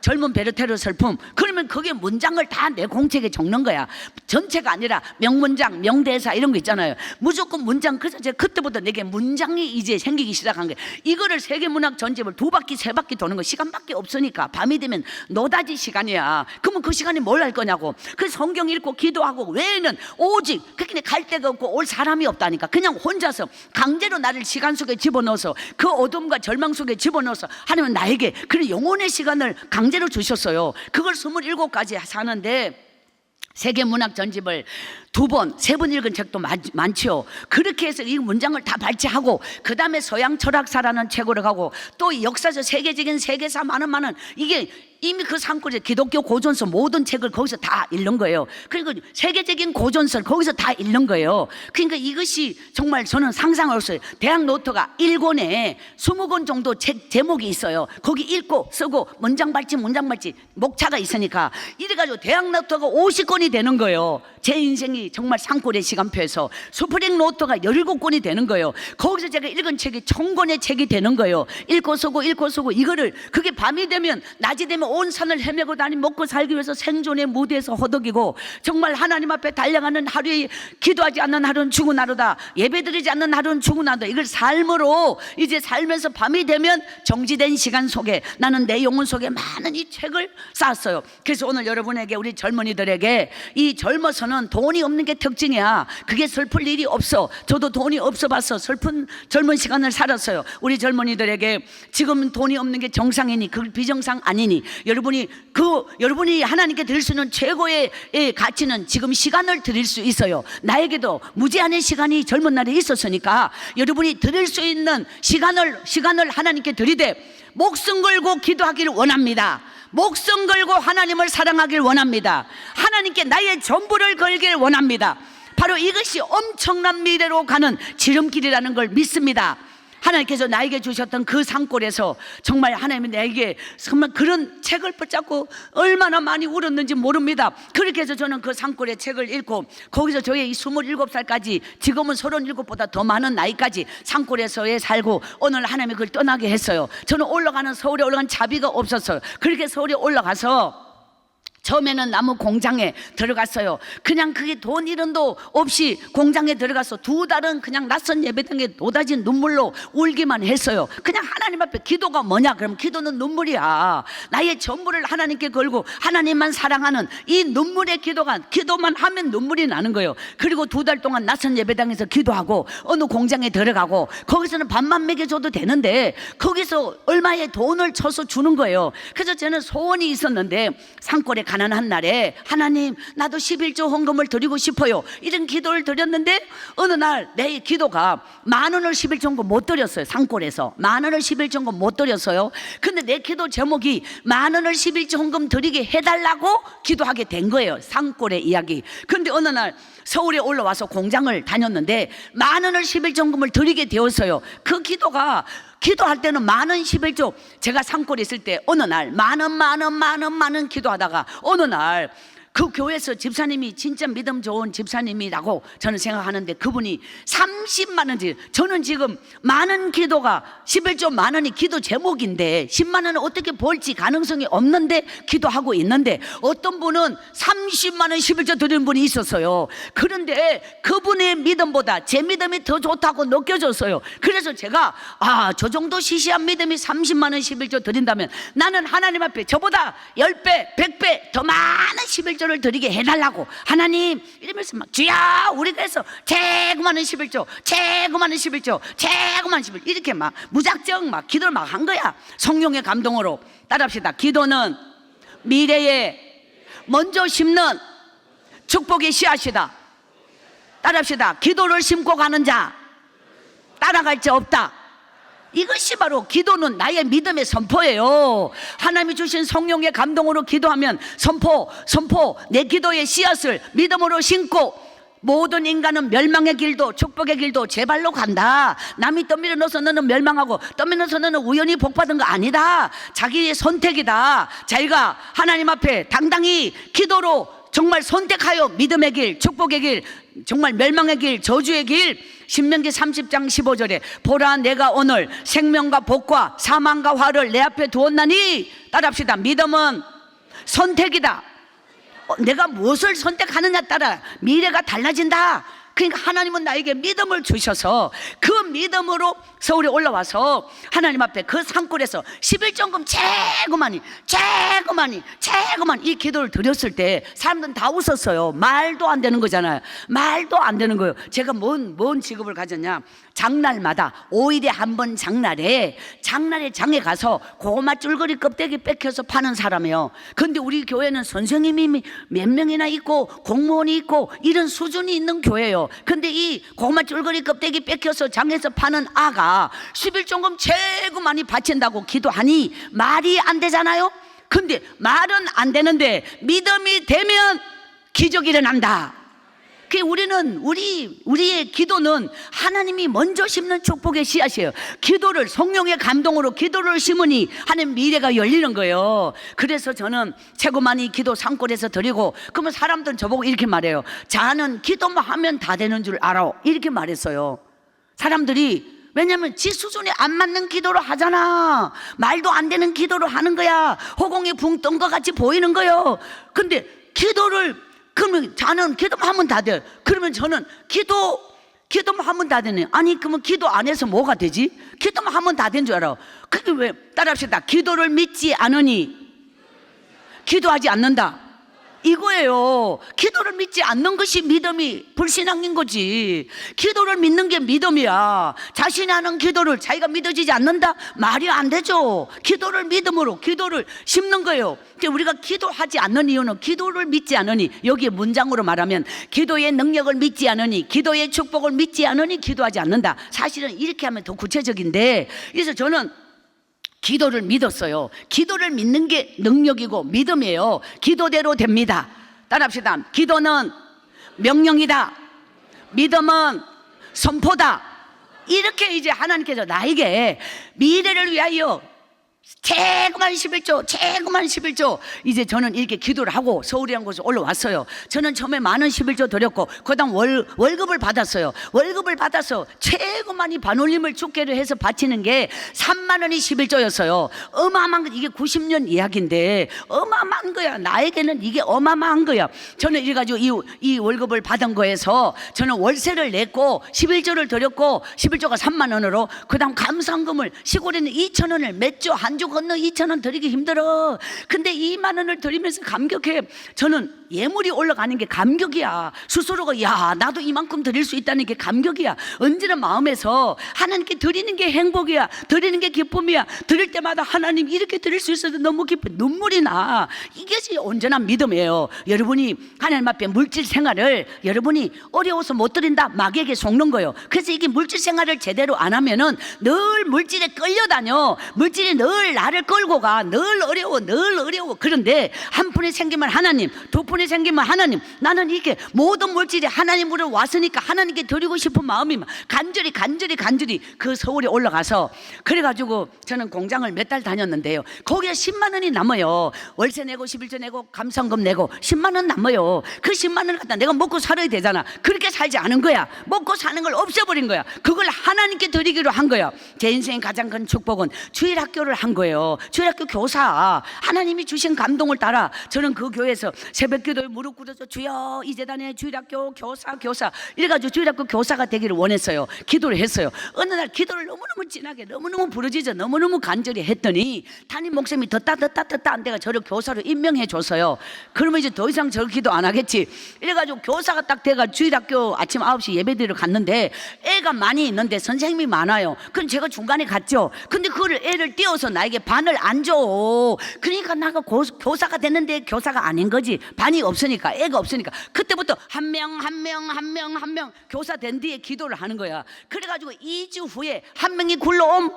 젊은 베르테르 슬픔 그러면 그게 문장을 다 내 공책에 적는 거야. 전체가 아니라 명문장 명대사 이런 거 있잖아요. 무조건 문장. 그래서 제가 그때부터 내게 문장이 이제 생기기 시작한 거예요. 이거를 세계문학 전집을 2바퀴 3바퀴 도는 거 시간밖에 없으니까 밤이 되면 노다지 시간이야. 그러면 그 시간에 뭘 할 거냐고. 그 성경 읽고 기도하고 외에는 오직 그렇게 갈 데가 없고 올 사람이 없다니까. 그냥 혼자서 강제로 나를 시간 속에 집어넣어서 그 어둠과 절망 속에 집어넣어서 하나님은 나에게 그런 영혼의 시간을 강제로 주셨어요. 그걸 27가지 사는데 세계문학 전집을 2번, 3번 읽은 책도 많죠. 그렇게 해서 이 문장을 다 발췌하고 그 다음에 서양 철학사라는 책으로 가고 또 역사적 세계적인 세계사 많은 이게 이미 그 산골에 기독교 고전서 모든 책을 거기서 다 읽는 거예요. 그리고 세계적인 고전서를 거기서 다 읽는 거예요. 그러니까 이것이 정말 저는 상상할 수 없어요. 대학 노트가 1권에 20권 정도 책 제목이 있어요. 거기 읽고 쓰고 문장 발치 목차가 있으니까 이래가지고 대학 노트가 50권이 되는 거예요. 제 인생이 정말 산골의 시간표에서 스프링 노트가 17권이 되는 거예요. 거기서 제가 읽은 책이 1000권의 책이 되는 거예요. 읽고 쓰고 이거를 그게 밤이 되면 낮이 되면 온 산을 헤매고 먹고 살기 위해서 생존의 무대에서 허덕이고 정말 하나님 앞에 달려가는 하루에 기도하지 않는 하루는 죽은 하루다. 예배드리지 않는 하루는 죽은 하루다. 이걸 삶으로 이제 살면서 밤이 되면 정지된 시간 속에 나는 내 영혼 속에 많은 이 책을 쌓았어요. 그래서 오늘 여러분에게 우리 젊은이들에게 이 젊어서는 돈이 없는 게 특징이야. 그게 슬플 일이 없어. 저도 돈이 없어 봤어. 슬픈 젊은 시간을 살았어요. 우리 젊은이들에게 지금 돈이 없는 게 정상이니 그걸 비정상 아니니 여러분이 하나님께 드릴 수 있는 최고의 가치는 지금 시간을 드릴 수 있어요. 나에게도 무제한의 시간이 젊은 날에 있었으니까 여러분이 드릴 수 있는 시간을 하나님께 드리되 목숨 걸고 기도하기를 원합니다. 목숨 걸고 하나님을 사랑하길 원합니다. 하나님께 나의 전부를 걸기를 원합니다. 바로 이것이 엄청난 미래로 가는 지름길이라는 걸 믿습니다. 하나님께서 나에게 주셨던 그 산골에서 정말 하나님이 나에게 정말 그런 책을 붙잡고 얼마나 많이 울었는지 모릅니다. 그렇게 해서 저는 그 산골의 책을 읽고 거기서 저의 27살까지 지금은 37보다 더 많은 나이까지 산골에서에 살고 오늘 하나님이 그걸 떠나게 했어요. 저는 서울에 올라가는 자비가 없었어요. 그렇게 서울에 올라가서 처음에는 나무 공장에 들어갔어요. 그냥 그게 돈 1원도 없이 공장에 들어가서 2달은 그냥 낯선 예배당에 노다진 눈물로 울기만 했어요. 그냥 하나님 앞에 기도가 뭐냐? 그럼 기도는 눈물이야. 나의 전부를 하나님께 걸고 하나님만 사랑하는 이 눈물의 기도만 하면 눈물이 나는 거예요. 그리고 2달 동안 낯선 예배당에서 기도하고 어느 공장에 들어가고 거기서는 밥만 먹여줘도 되는데 거기서 얼마의 돈을 쳐서 주는 거예요. 그래서 저는 소원이 있었는데 산골에 가난한 날에 하나님 나도 11조 헌금을 드리고 싶어요 이런 기도를 드렸는데 어느 날 내 기도가 10,000원을 11조 헌금 못 드렸어요. 산골에서 10,000원을 11조 헌금 못 드렸어요. 근데 내 기도 제목이 10,000원을 11조 헌금 드리게 해달라고 기도하게 된 거예요. 산골의 이야기. 근데 어느 날 서울에 올라와서 공장을 다녔는데 10,000원을 11조 헌금을 드리게 되었어요. 그 기도가 기도할 때는 10,000원 11조 제가 산골에 있을 때 어느 날 10,000원 기도하다가 어느 날 그 교회에서 집사님이 진짜 믿음 좋은 집사님이라고 저는 생각하는데 그분이 30만 원지 저는 지금 많은 기도가 11조 10,000원이 기도 제목인데 10만 원을 어떻게 벌지 가능성이 없는데 기도하고 있는데 어떤 분은 30만 원 11조 드리는 분이 있었어요. 그런데 그분의 믿음보다 제 믿음이 더 좋다고 느껴졌어요. 그래서 제가 저 정도 시시한 믿음이 30만 원 11조 드린다면 나는 하나님 앞에 저보다 10배 100배 더 많은 11조를 드리게 해달라고 하나님 이러면서 막 주야 우리 그래서 최고많은 11조 최고많은 11조 최고많은 11조 이렇게 막 무작정 막 기도를 막 한 거야. 성령의 감동으로 따라합시다. 기도는 미래에 먼저 심는 축복의 씨앗이다. 따라합시다. 기도를 심고 가는 자 따라갈 자 없다. 이것이 바로 기도는 나의 믿음의 선포예요. 하나님이 주신 성령의 감동으로 기도하면 선포 내 기도의 씨앗을 믿음으로 심고 모든 인간은 멸망의 길도 축복의 길도 제 발로 간다. 남이 떠밀어 넣어서 너는 멸망하고 떠밀어 넣어서 너는 우연히 복받은 거 아니다. 자기의 선택이다. 자기가 하나님 앞에 당당히 기도로 정말 선택하여 믿음의 길 축복의 길 정말 멸망의 길 저주의 길 신명기 30장 15절에 보라 내가 오늘 생명과 복과 사망과 화를 내 앞에 두었나니 따라합시다. 믿음은 선택이다. 내가 무엇을 선택하느냐 따라 미래가 달라진다. 그러니까 하나님은 나에게 믿음을 주셔서 그 믿음으로 서울에 올라와서 하나님 앞에 그 산골에서 11조금 최고많이 이 기도를 드렸을 때 사람들은 다 웃었어요. 말도 안 되는 거잖아요. 말도 안 되는 거예요. 제가 뭔 직업을 가졌냐. 장날마다 5일에 한 번 장날에 장에 가서 고구마 쫄거리 껍데기 뺏겨서 파는 사람이에요. 근데 우리 교회는 선생님이 몇 명이나 있고 공무원이 있고 이런 수준이 있는 교회예요. 근데 이 고구마 쫄거리 껍데기 뺏겨서 장에서 파는 아가 11조금 최고 많이 바친다고 기도하니 말이 안 되잖아요. 근데 말은 안 되는데 믿음이 되면 기적이 일어난다. 그 우리의 기도는 하나님이 먼저 심는 축복의 씨앗이에요. 기도를 성령의 감동으로 기도를 심으니 하는 미래가 열리는 거예요. 그래서 저는 최고 많이 기도 산골에서 드리고 그러면 사람들은 저보고 이렇게 말해요. 자는 기도만 하면 다 되는 줄 알아. 이렇게 말했어요. 사람들이 왜냐하면 지 수준에 안 맞는 기도를 하잖아. 말도 안 되는 기도를 하는 거야. 허공에 붕 뜬 것 같이 보이는 거예요. 근데 그러면 자는 기도만 하면 다 돼. 그러면 저는 기도만 하면 다 되네. 아니 그러면 기도 안 해서 뭐가 되지? 기도만 하면 다 된 줄 알아. 그게 왜? 따라합시다. 기도를 믿지 않으니 기도하지 않는다. 이거예요. 기도를 믿지 않는 것이 믿음이 불신앙인 거지. 기도를 믿는 게 믿음이야. 자신이 하는 기도를 자기가 믿어지지 않는다? 말이 안 되죠. 기도를 믿음으로 기도를 심는 거예요. 우리가 기도하지 않는 이유는 기도를 믿지 않으니, 여기에 문장으로 말하면 기도의 능력을 믿지 않으니, 기도의 축복을 믿지 않으니 기도하지 않는다. 사실은 이렇게 하면 더 구체적인데, 그래서 저는 기도를 믿었어요. 기도를 믿는 게 능력이고 믿음이에요. 기도대로 됩니다. 따라합시다. 기도는 명령이다. 믿음은 선포다. 이렇게 이제 하나님께서 나에게 미래를 위하여 최고만 11조, 최고만 11조. 이제 저는 이렇게 기도를 하고 서울이란 곳에 올라왔어요. 저는 처음에 많은 11조 드렸고 그다음 월급을 받았어요. 월급을 받아서 최고만이 반올림을 축계를 해서 바치는 게 3만 원이 11조였어요. 어마어마한 거. 이게 90년 이야기인데 어마어마한 거야. 나에게는 이게 어마어마한 거야. 저는 이래가지고 이 월급을 받은 거에서 저는 월세를 냈고 11조를 드렸고 11조가 3만 원으로 그다음 감사금을 시골에는 2천 원을 몇 주 한 주 건너 2천 원 드리기 힘들어. 근데 2만 원을 드리면서 감격해. 저는 예물이 올라가는 게 감격이야. 스스로가 야 나도 이만큼 드릴 수 있다는 게 감격이야. 언제나 마음에서 하나님께 드리는 게 행복이야. 드리는 게 기쁨이야. 드릴 때마다 하나님 이렇게 드릴 수 있어서 너무 기뻐. 눈물이 나. 이것이 온전한 믿음이에요. 여러분이 하나님 앞에 물질 생활을 여러분이 어려워서 못 드린다 마귀에게 속는 거예요. 그래서 이게 물질 생활을 제대로 안 하면은 늘 물질에 끌려다녀. 물질이 늘 나를 끌고 가. 늘 어려워. 그런데 한 푼이 생기면 하나님, 두 푼이 생기면 하나님. 나는 이게 모든 물질이 하나님으로 왔으니까 하나님께 드리고 싶은 마음이 간절히 그 서울에 올라가서 그래가지고 저는 공장을 몇 달 다녔는데요. 거기에 10만 원이 남아요. 월세 내고 11조 내고 감상금 내고 10만 원 남아요. 그 10만 원을 갖다 내가 먹고 살아야 되잖아. 그렇게 살지 않은 거야. 먹고 사는 걸 없애버린 거야. 그걸 하나님께 드리기로 한 거야. 제 인생의 가장 큰 축복은 주일학교를 한 거예요. 주일학교 교사. 하나님이 주신 감동을 따라 저는 그 교회에서 새벽기도에 무릎 꿇어서 주여 이 재단의 주일학교 교사 이래가지고 주일학교 교사가 되기를 원했어요. 기도를 했어요. 어느 날 기도를 너무너무 진하게 너무너무 부르짖어 너무너무 간절히 했더니 담임 목사님이 덧다 안 돼가 저를 교사로 임명해 줬어요. 그러면 이제 더 이상 저 기도 안 하겠지. 이래가지고 교사가 딱 돼가 주일학교 아침 9시 예배드리러 갔는데 애가 많이 있는데 선생님이 많아요. 그럼 제가 중간에 갔죠. 근데 그거를 애를 띄워서 나에게 반을 안 줘. 그러니까 나가 교사가 됐는데 교사가 아닌 거지. 반이 없으니까, 애가 없으니까. 그때부터 한 명 교사 된 뒤에 기도를 하는 거야. 그래가지고 2주 후에 한 명이 굴러옴.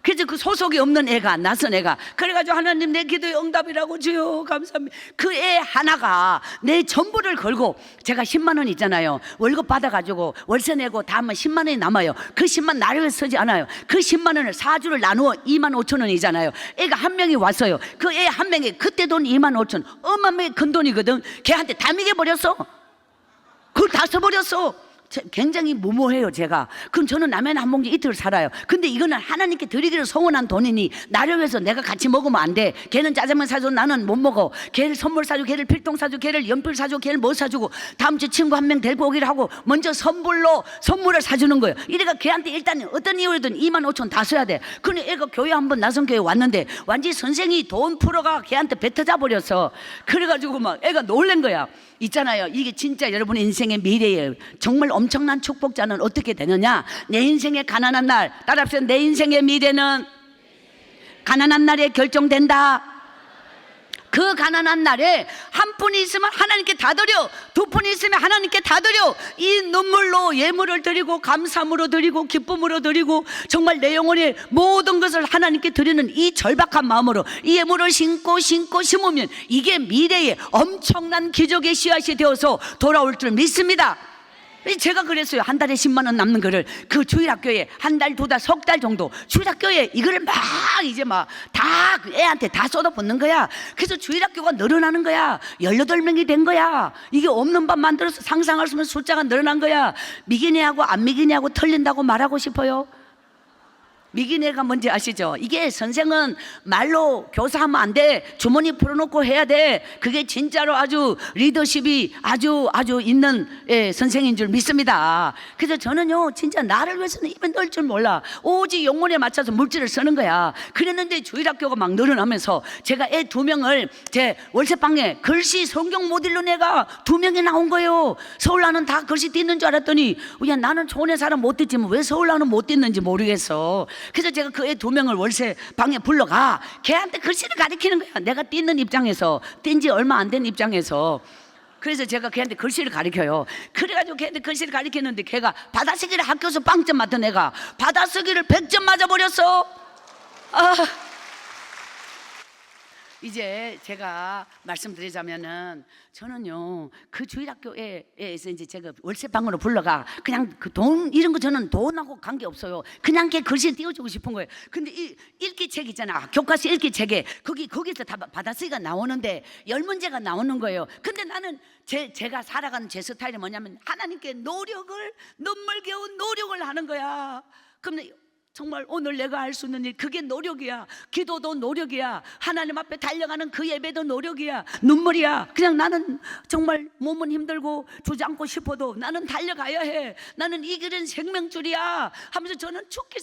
그래서 그 소속이 없는 애가, 낯선 애가. 그래가지고 하나님 내 기도의 응답이라고 주여 감사합니다. 그 애 하나가 내 전부를 걸고 제가 10만 원 있잖아요. 월급 받아가지고 월세 내고 다음은 10만 원이 남아요. 그 10만 나를 위해서 쓰지 않아요. 그 10만 원을 4주를 나누어 2만 5천 원이잖아요. 애가 한 명이 왔어요. 그 애 한 명이 그때 돈 2만 5천 어마어마하게 큰 돈이거든. 걔한테 다 먹여버렸어. 그걸 다 써버렸어. 굉장히 무모해요 제가. 그럼 저는 라면 한 봉지 이틀 살아요. 근데 이거는 하나님께 드리기를 소원한 돈이니 나를 위해서 내가 같이 먹으면 안 돼. 걔는 짜장면 사줘 나는 못 먹어. 걔를 선물 사주고 걔를 필통 사주고 걔를 연필 사주고 걔를 뭐 사주고 다음 주 친구 한 명 데리고 오기를 하고 먼저 선물을 사주는 거예요. 이래가 걔한테 일단 어떤 이유로든 2만 5천 다 써야 돼. 근데 애가 교회 한번 나선교회 왔는데 완전히 선생이 돈 풀어가 걔한테 뱉어져 버렸어. 그래가지고 막 애가 놀란 거야. 있잖아요. 이게 진짜 여러분의 인생의 미래예요. 정말 엄청난 축복자는 어떻게 되느냐. 내 인생의 가난한 날 따라합시다. 내 인생의 미래는 가난한 날에 결정된다. 그 가난한 날에 한 푼이 있으면 하나님께 다 드려. 두 푼이 있으면 하나님께 다 드려. 이 눈물로 예물을 드리고 감사함으로 드리고 기쁨으로 드리고 정말 내 영혼의 모든 것을 하나님께 드리는 이 절박한 마음으로 이 예물을 심고 심으면 이게 미래의 엄청난 기적의 씨앗이 되어서 돌아올 줄 믿습니다. 제가 그랬어요. 한 달에 10만 원 남는 거를 그 주일학교에 한 달, 두 달, 석 달 정도 주일학교에 이거를 막 이제 막 다 애한테 다 쏟아붓는 거야. 그래서 주일학교가 늘어나는 거야. 18명이 된 거야. 이게 없는 밥 만들어서 상상할 수 없는 숫자가 늘어난 거야. 미기네하고 안 미기네하고 틀린다고 말하고 싶어요. 미기네가 뭔지 아시죠? 이게 선생은 말로 교사하면 안 돼. 주머니 풀어놓고 해야 돼. 그게 진짜로 아주 리더십이 아주 있는 선생인 줄 믿습니다. 그래서 저는요 진짜 나를 위해서는 입에 넣을 줄 몰라. 오직 영혼에 맞춰서 물질을 쓰는 거야. 그랬는데 주일학교가 막 늘어나면서 제가 애 2명을 제 월세방에 글씨 성경 못 읽는 애가 2명이 나온 거예요. 서울나는 다 글씨 띄는 줄 알았더니 야 나는 좋은 사람 못 띄지만 왜 서울나는 못 띄는지 모르겠어. 그래서 제가 그 애 2명을 월세 방에 불러가 걔한테 글씨를 가르치는 거야. 내가 띄는 입장에서 띈 지 얼마 안 된 입장에서. 그래서 제가 걔한테 글씨를 가르쳐요. 그래가지고 걔한테 글씨를 가르치는데 걔가 받아쓰기를 학교에서 빵점 맞던 애가 받아쓰기를 100점 맞아버렸어. 이제 제가 말씀드리자면은 저는요 그 주일학교에서 이제 제가 월세방으로 불러가 그냥 그 돈 이런 거 저는 돈하고 관계 없어요. 그냥 걔 글씨 띄워주고 싶은 거예요. 근데 이 읽기책 있잖아, 교과서 읽기책에 거기서 다 받아쓰기가 나오는데 10문제가 나오는 거예요. 근데 나는 제가 살아가는 제 스타일이 뭐냐면 하나님께 노력을, 눈물겨운 노력을 하는 거야. 그럼 정말 오늘 내가 할 수 있는 일, 그게 노력이야. 기도도 노력이야. 하나님 앞에 달려가는 그 예배도 노력이야. 눈물이야. 그냥 나는 정말 몸은 힘들고 주저앉고 싶어도 나는 달려가야 해. 나는 이 길은 생명줄이야 하면서 저는 죽기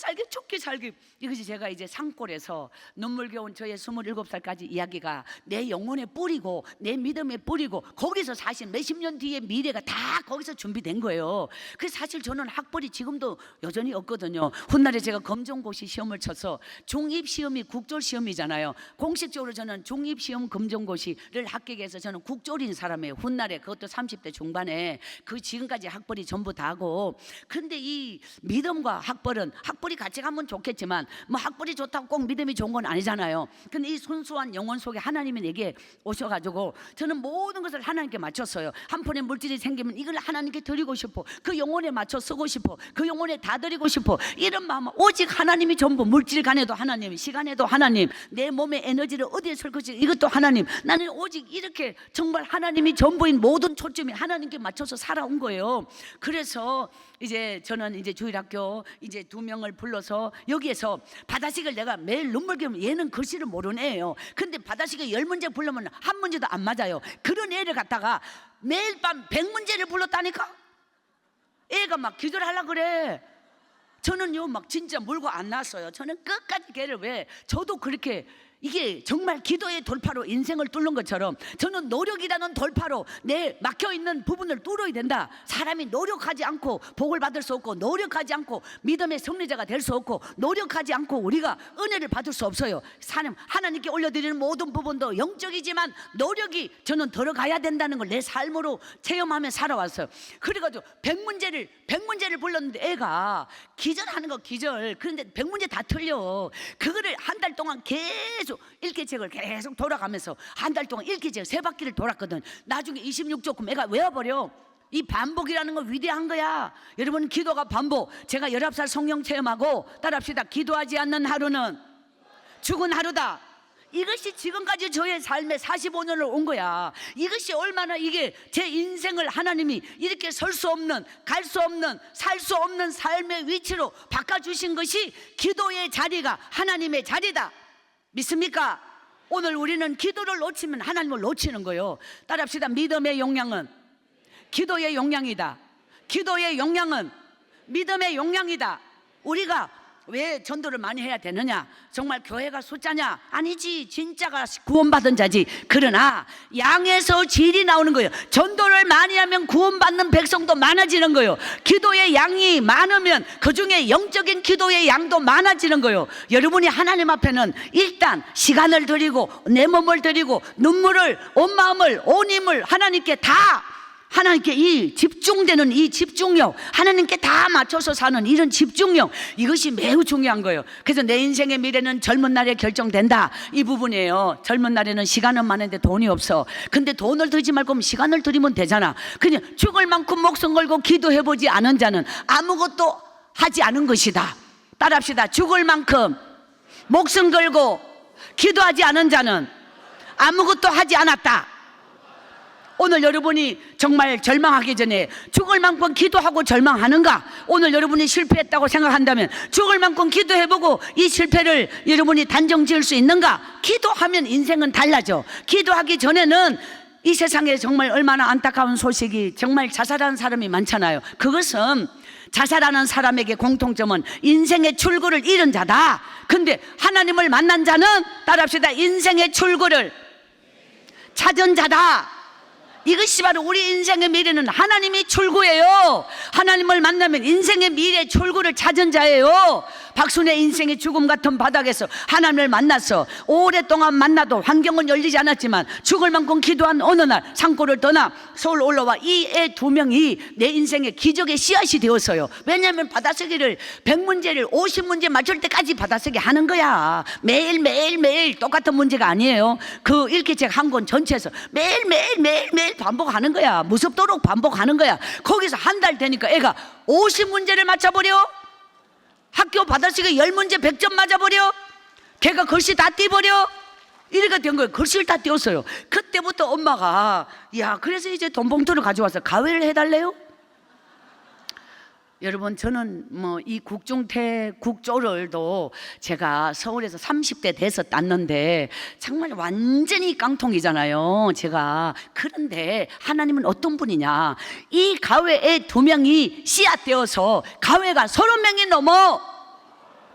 살기. 이것이 제가 이제 산골에서 눈물겨운 저의 27살까지 이야기가 내 영혼에 뿌리고 내 믿음에 뿌리고 거기서 사실 몇십 년 뒤의 미래가 다 거기서 준비된 거예요. 그래서 사실 저는 학벌이 지금도 여전히 없거든요. 훗날에 제가 검정고시 시험을 쳐서 중입시험이 국졸시험이잖아요. 공식적으로 저는 중입시험 검정고시를 합격해서 저는 국졸인 사람이에요. 훗날에 그것도 30대 중반에 그 지금까지 학벌이 전부 다고. 그런데 이 믿음과 학벌이 같이 가면 좋겠지만 뭐 학벌이 좋다고 꼭 믿음이 좋은 건 아니잖아요. 근데 이 순수한 영혼 속에 하나님이 내게 오셔가지고 저는 모든 것을 하나님께 맞췄어요. 한 푼의 물질이 생기면 이걸 하나님께 드리고 싶어. 그 영혼에 맞춰 쓰고 싶어. 그 영혼에 다 드리고 싶어. 이런 마음, 오직 하나님이 전부. 물질 간에도 하나님, 시간에도 하나님, 내 몸의 에너지를 어디에 쓸 것인지 이것도 하나님. 나는 오직 이렇게 정말 하나님이 전부인 모든 초점이 하나님께 맞춰서 살아온 거예요. 그래서 이제 저는 이제 주일학교 이제 2명을 불러서 여기에서 받아쓰기를 내가 매일 눈물 겨면 얘는 글씨를 모르는 애예요. 근데 받아쓰기 10문제 불러면 한 문제도 안 맞아요. 그런 애를 갖다가 매일 밤 100문제를 불렀다니까. 애가 막 기도하려고 그래. 저는요 막 진짜 물고 안 났어요. 저는 끝까지 걔를, 왜 저도 그렇게 이게 정말 기도의 돌파로 인생을 뚫는 것처럼 저는 노력이라는 돌파로 내 막혀있는 부분을 뚫어야 된다. 사람이 노력하지 않고 복을 받을 수 없고, 노력하지 않고 믿음의 승리자가 될 수 없고, 노력하지 않고 우리가 은혜를 받을 수 없어요. 하나님께 올려드리는 모든 부분도 영적이지만 노력이 저는 들어가야 된다는 걸 내 삶으로 체험하며 살아왔어요. 그래가지고 100문제를 불렀는데 애가 기절하는 거 기절. 그런데 100문제 다 틀려. 그거를 한 달 동안 계속 읽기책을 계속 돌아가면서 한 달 동안 읽기책 3바퀴를 돌았거든. 나중에 26조금 애가 외워버려. 이 반복이라는 건 위대한 거야. 여러분, 기도가 반복. 제가 19살 성령 체험하고 따라합시다. 기도하지 않는 하루는 죽은 하루다. 이것이 지금까지 저의 삶에 45년을 온 거야. 이것이 얼마나 이게 제 인생을 하나님이 이렇게 설 수 없는, 갈 수 없는, 살 수 없는 삶의 위치로 바꿔주신 것이 기도의 자리가 하나님의 자리다. 믿습니까? 오늘 우리는 기도를 놓치면 하나님을 놓치는 거예요. 따라합시다. 믿음의 용량은 기도의 용량이다. 기도의 용량은 믿음의 용량이다. 우리가 왜 전도를 많이 해야 되느냐? 정말 교회가 숫자냐? 아니지. 진짜가 구원받은 자지. 그러나 양에서 질이 나오는 거예요. 전도를 많이 하면 구원받는 백성도 많아지는 거예요. 기도의 양이 많으면 그중에 영적인 기도의 양도 많아지는 거예요. 여러분이 하나님 앞에는 일단 시간을 드리고 내 몸을 드리고 눈물을, 온 마음을, 온 힘을 하나님께 다, 하나님께 이 집중되는 이 집중력, 하나님께 다 맞춰서 사는 이런 집중력, 이것이 매우 중요한 거예요. 그래서 내 인생의 미래는 젊은 날에 결정된다, 이 부분이에요. 젊은 날에는 시간은 많은데 돈이 없어. 근데 돈을 들지 말고 시간을 들이면 되잖아. 그냥 죽을 만큼 목숨 걸고 기도해보지 않은 자는 아무것도 하지 않은 것이다. 따라합시다. 죽을 만큼 목숨 걸고 기도하지 않은 자는 아무것도 하지 않았다. 오늘 여러분이 정말 절망하기 전에 죽을 만큼 기도하고 절망하는가? 오늘 여러분이 실패했다고 생각한다면 죽을 만큼 기도해보고 이 실패를 여러분이 단정 지을 수 있는가? 기도하면 인생은 달라져. 기도하기 전에는 이 세상에 정말 얼마나 안타까운 소식이, 정말 자살하는 사람이 많잖아요. 그것은 자살하는 사람에게 공통점은 인생의 출구를 잃은 자다. 근데 하나님을 만난 자는, 따라합시다, 인생의 출구를 찾은 자다. 이것이 바로 우리 인생의 미래는 하나님이 출구예요. 하나님을 만나면 인생의 미래 출구를 찾은 자예요. 박순의 인생의 죽음 같은 바닥에서 하나님을 만나서 오랫동안 만나도 환경은 열리지 않았지만 죽을 만큼 기도한 어느 날 산골을 떠나 서울 올라와 이 애 2명이 내 인생의 기적의 씨앗이 되었어요. 왜냐하면 받아쓰기를 100문제를 50문제 맞출 때까지 받아쓰기 하는 거야. 매일 똑같은 문제가 아니에요. 그 일기책 한 권 전체에서 매일 반복하는 거야. 무섭도록 반복하는 거야. 거기서 한 달 되니까 애가 50문제를 맞춰버려. 학교 받아쓰기 10문제 100점 맞아버려. 걔가 글씨 다 띄버려. 이래가 된 거예요. 글씨를 다 띄웠어요. 그때부터 엄마가 야, 그래서 이제 돈 봉투를 가져와서 가회를 해달래요. 여러분, 저는 뭐 이 국중태 국조를도 제가 서울에서 30대 돼서 땄는데 정말 완전히 깡통이잖아요, 제가. 그런데 하나님은 어떤 분이냐? 이 가회에 2명이 씨앗 되어서 가회가 30명이 넘어.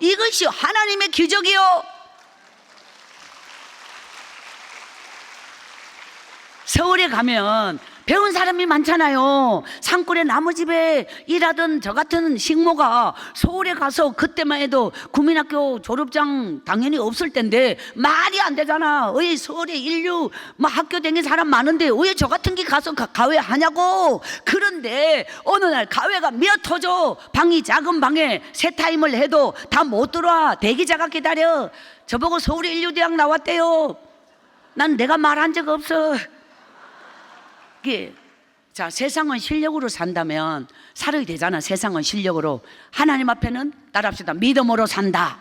이것이 하나님의 기적이요. 서울에 가면 배운 사람이 많잖아요. 산골에 나무집에 일하던 저 같은 식모가 서울에 가서 그때만 해도 국민학교 졸업장 당연히 없을 텐데 말이 안 되잖아. 왜 서울에 인류 뭐 학교 다닌 사람 많은데 왜 저 같은 게 가서 가회 하냐고. 그런데 어느 날 가회가 미어 터져. 방이 작은 방에 세 타임을 해도 다 못 들어와. 대기자가 기다려. 저보고 서울에 인류대학 나왔대요. 난 내가 말한 적 없어. 자, 세상은 실력으로 산다면 살아야 되잖아. 세상은 실력으로. 하나님 앞에는 따라합시다. 믿음으로 산다.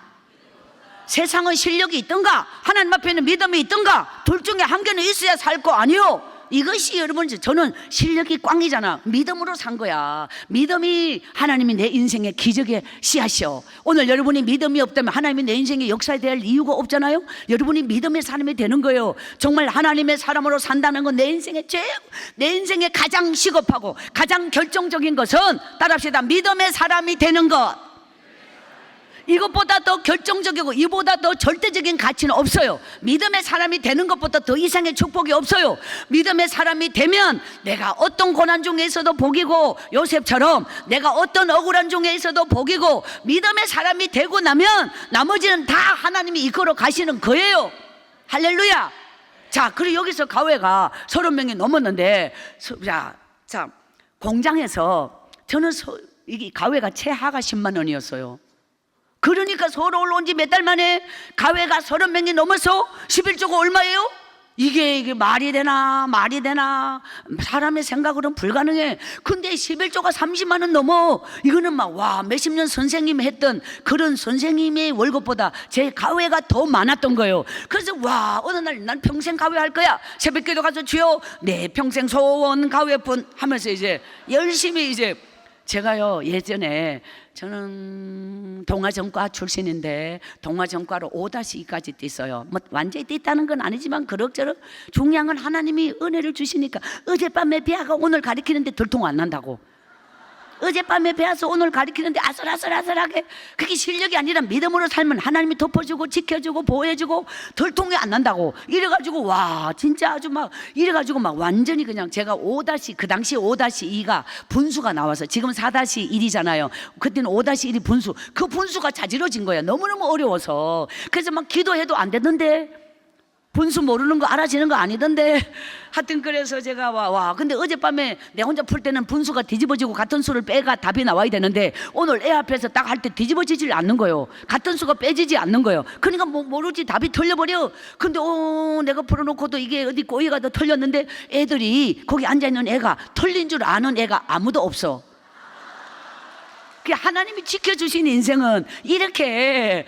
세상은 실력이 있던가 하나님 앞에는 믿음이 있던가 둘 중에 한 개는 있어야 살 거 아니요. 이것이 여러분, 저는 실력이 꽝이잖아. 믿음으로 산 거야. 믿음이 하나님이 내 인생의 기적의 씨앗이요. 오늘 여러분이 믿음이 없다면 하나님이 내 인생의 역사에 대할 이유가 없잖아요. 여러분이 믿음의 사람이 되는 거예요. 정말 하나님의 사람으로 산다는 건 내 인생의 가장 시급하고 가장 결정적인 것은 따라합시다. 믿음의 사람이 되는 것. 이것보다 더 결정적이고 이보다 더 절대적인 가치는 없어요. 믿음의 사람이 되는 것보다 더 이상의 축복이 없어요. 믿음의 사람이 되면 내가 어떤 고난 중에 있어도 복이고, 요셉처럼 내가 어떤 억울한 중에 있어도 복이고, 믿음의 사람이 되고 나면 나머지는 다 하나님이 이끌어 가시는 거예요. 할렐루야. 자, 그리고 여기서 가회가 30명이 넘었는데, 자, 공장에서 저는 이게 가회가 최하가 10만 원이었어요. 그러니까 서울 올라온 지 몇 달 만에 가회가 30명이 넘어서 11조가 얼마예요? 이게 말이 되나? 사람의 생각으로는 불가능해. 근데 11조가 30만 원 넘어. 이거는 막 몇십 년 선생님이 했던 그런 선생님의 월급보다 제 가회가 더 많았던 거예요. 그래서 어느 날 난 평생 가회할 거야. 새벽기도 가서 주여 내 평생 소원 가회뿐 하면서 이제 열심히 제가요, 예전에 저는 동아전과 출신인데 동아전과로 5-2까지 뛰었어요. 뭐 완전히 뛰었다는 건 아니지만 그럭저럭. 중요한 건 하나님이 은혜를 주시니까 어젯밤에 배아가 오늘 가리키는데 들통 안 난다고. 어젯밤에 배워서 오늘 가리키는데 아슬아슬하게. 그게 실력이 아니라 믿음으로 살면 하나님이 덮어주고 지켜주고 보호해주고 들통이 안 난다고. 이래가지고 진짜 아주 이래가지고 완전히 그냥 제가 그 당시 5-2가 분수가 나와서 지금 4-1이잖아요. 그때는 5-1이 분수. 그 분수가 자지러진 거야. 너무너무 어려워서. 그래서 기도해도 안 되던데. 분수 모르는 거 알아지는 거 아니던데. 하여튼 그래서 제가 근데 어젯밤에 내 혼자 풀 때는 분수가 뒤집어지고 같은 수를 빼가 답이 나와야 되는데 오늘 애 앞에서 딱 할 때 뒤집어지질 않는 거예요. 같은 수가 빼지지 않는 거예요. 그러니까 모르지 답이 틀려버려. 근데 내가 풀어놓고도 이게 어디 꼬이가 더 틀렸는데 애들이 거기 앉아있는 애가 틀린 줄 아는 애가 아무도 없어. 하나님이 지켜주신 인생은 이렇게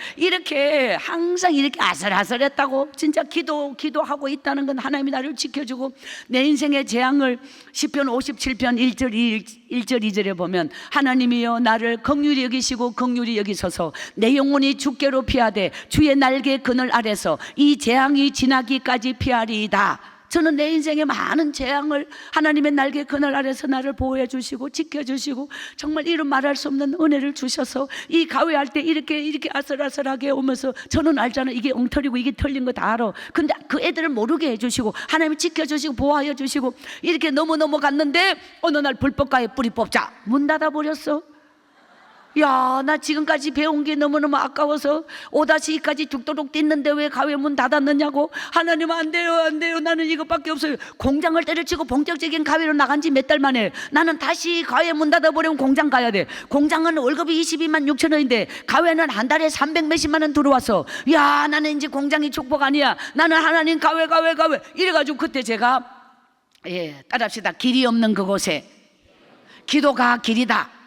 항상 이렇게 아슬아슬했다고. 진짜 기도하고 있다는 건 하나님이 나를 지켜주고 내 인생의 재앙을 시편 57편 1절 2절에 보면 하나님이여 나를 긍휼히 여기시고 긍휼히 여기소서. 내 영혼이 주께로 피하되 주의 날개 그늘 아래서 이 재앙이 지나기까지 피하리이다. 저는 내 인생에 많은 재앙을 하나님의 날개 그늘 아래서 나를 보호해 주시고 지켜주시고 정말 이런 말할 수 없는 은혜를 주셔서 이 가회할 때 이렇게 아슬아슬하게 오면서 저는 알잖아. 이게 엉터리고 이게 틀린 거 다 알아. 근데 그 애들을 모르게 해주시고 하나님이 지켜주시고 보호하여 주시고 이렇게 넘어갔는데 어느 날 불법가에 뿌리 뽑자 문 닫아버렸어. 야, 나 지금까지 배운 게 너무너무 아까워서 5-2까지 죽도록 뛰는데 왜 가회 문 닫았느냐고. 하나님 안 돼요, 안 돼요. 나는 이것밖에 없어요. 공장을 때려치고 본격적인 가회로 나간 지 몇 달 만에 나는 다시 가회 문 닫아버리면 공장 가야 돼. 공장은 월급이 22만 6천 원인데 가회는 한 달에 300 몇십만 원 들어왔어. 야, 나는 이제 공장이 축복 아니야. 나는 하나님 가회 이래가지고 그때 제가 따라합시다. 길이 없는 그곳에 기도가 길이다.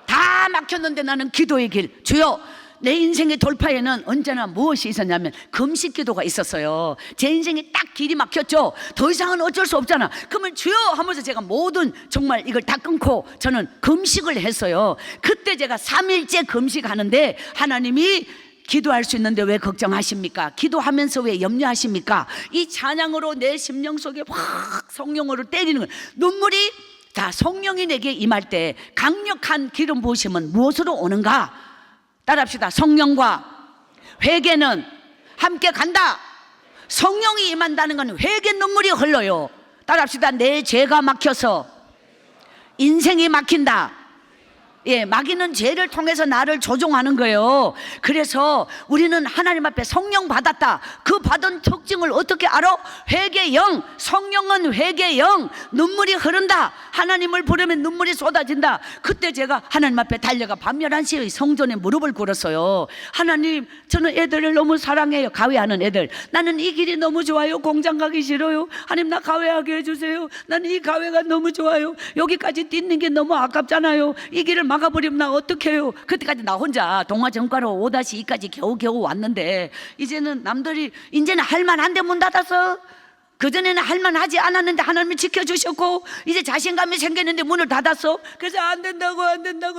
다 막혔는데 나는 기도의 길, 주여, 내 인생의 돌파에는 언제나 무엇이 있었냐면 금식 기도가 있었어요. 제 인생에 딱 길이 막혔죠. 더 이상은 어쩔 수 없잖아. 그러면 주여 하면서 제가 모든 정말 이걸 다 끊고 저는 금식을 했어요. 그때 제가 3일째 금식하는데 하나님이 기도할 수 있는데 왜 걱정하십니까? 기도하면서 왜 염려하십니까? 이 찬양으로 내 심령 속에 확 성령으로 때리는 거예요. 눈물이 자, 성령이 내게 임할 때 강력한 기름 부으심은 무엇으로 오는가? 따라합시다. 성령과 회개는 함께 간다. 성령이 임한다는 건 회개 눈물이 흘러요. 따라합시다. 내 죄가 막혀서 인생이 막힌다. 마귀는 죄를 통해서 나를 조종하는 거예요. 그래서 우리는 하나님 앞에 성령 받았다. 그 받은 특징을 어떻게 알아? 회개의 영. 성령은 회개의 영. 눈물이 흐른다. 하나님을 부르면 눈물이 쏟아진다. 그때 제가 하나님 앞에 달려가 밤 11시에 성전에 무릎을 꿇었어요. 하나님, 저는 애들을 너무 사랑해요. 가회하는 애들. 나는 이 길이 너무 좋아요. 공장 가기 싫어요. 하나님, 나 가회하게 해주세요. 나는 이 가회가 너무 좋아요. 여기까지 뛰는 게 너무 아깝잖아요. 이 길을 막아버리면 나 어떡해요. 그때까지 나 혼자 동화전과로 5-2까지 겨우 왔는데 이제는 남들이 이제는 할만한데 문 닫았어. 그전에는 할만하지 않았는데 하나님이 지켜주셨고 이제 자신감이 생겼는데 문을 닫았어. 그래서 안 된다고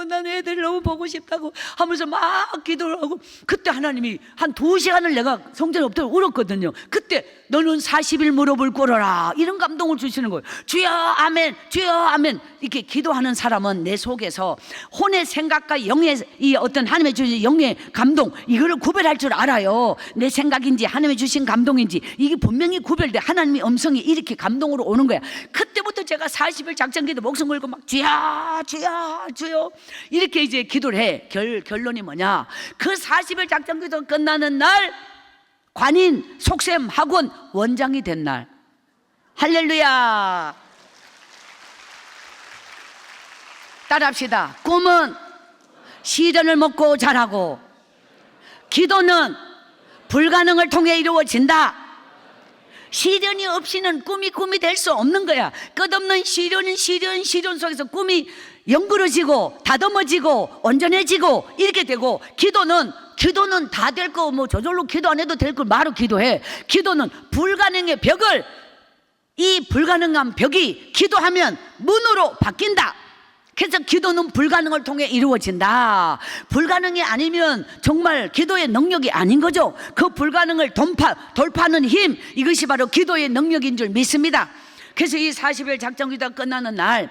나는 애들 너무 보고 싶다고 하면서 막 기도를 하고 그때 하나님이 한 2시간을 내가 성전에 엎드려 울었거든요. 그때 너는 40일 무릎을 꿇어라 이런 감동을 주시는 거예요. 주여 아멘, 주여 아멘. 이렇게 기도하는 사람은 내 속에서 혼의 생각과 영의 이 어떤 하나님의 주신 영의 감동 이거를 구별할 줄 알아요. 내 생각인지 하나님의 주신 감동인지 이게 분명히 구별돼. 하나님의 음성이 이렇게 감동으로 오는 거야. 그때부터 제가 40일 작전기도 목숨 걸고 막 주여 주여 주여 이렇게 이제 기도를 해. 결론이 뭐냐? 그 40일 작전기도 끝나는 날 관인 속셈 학원 원장이 된 날. 할렐루야. 따라합시다. 꿈은 시련을 먹고 자라고 기도는 불가능을 통해 이루어진다. 시련이 없이는 꿈이 될 수 없는 거야. 끝없는 시련은 시련 속에서 꿈이 연그러지고 다듬어지고 온전해지고 이렇게 되고 기도는 다 될 거 뭐 저절로 기도 안 해도 될 걸 바로 기도해. 기도는 불가능의 벽을 이 불가능한 벽이 기도하면 문으로 바뀐다. 그래서 기도는 불가능을 통해 이루어진다. 불가능이 아니면 정말 기도의 능력이 아닌 거죠. 그 불가능을 돌파하는 힘 이것이 바로 기도의 능력인 줄 믿습니다. 그래서 이 40일 작전기도가 끝나는 날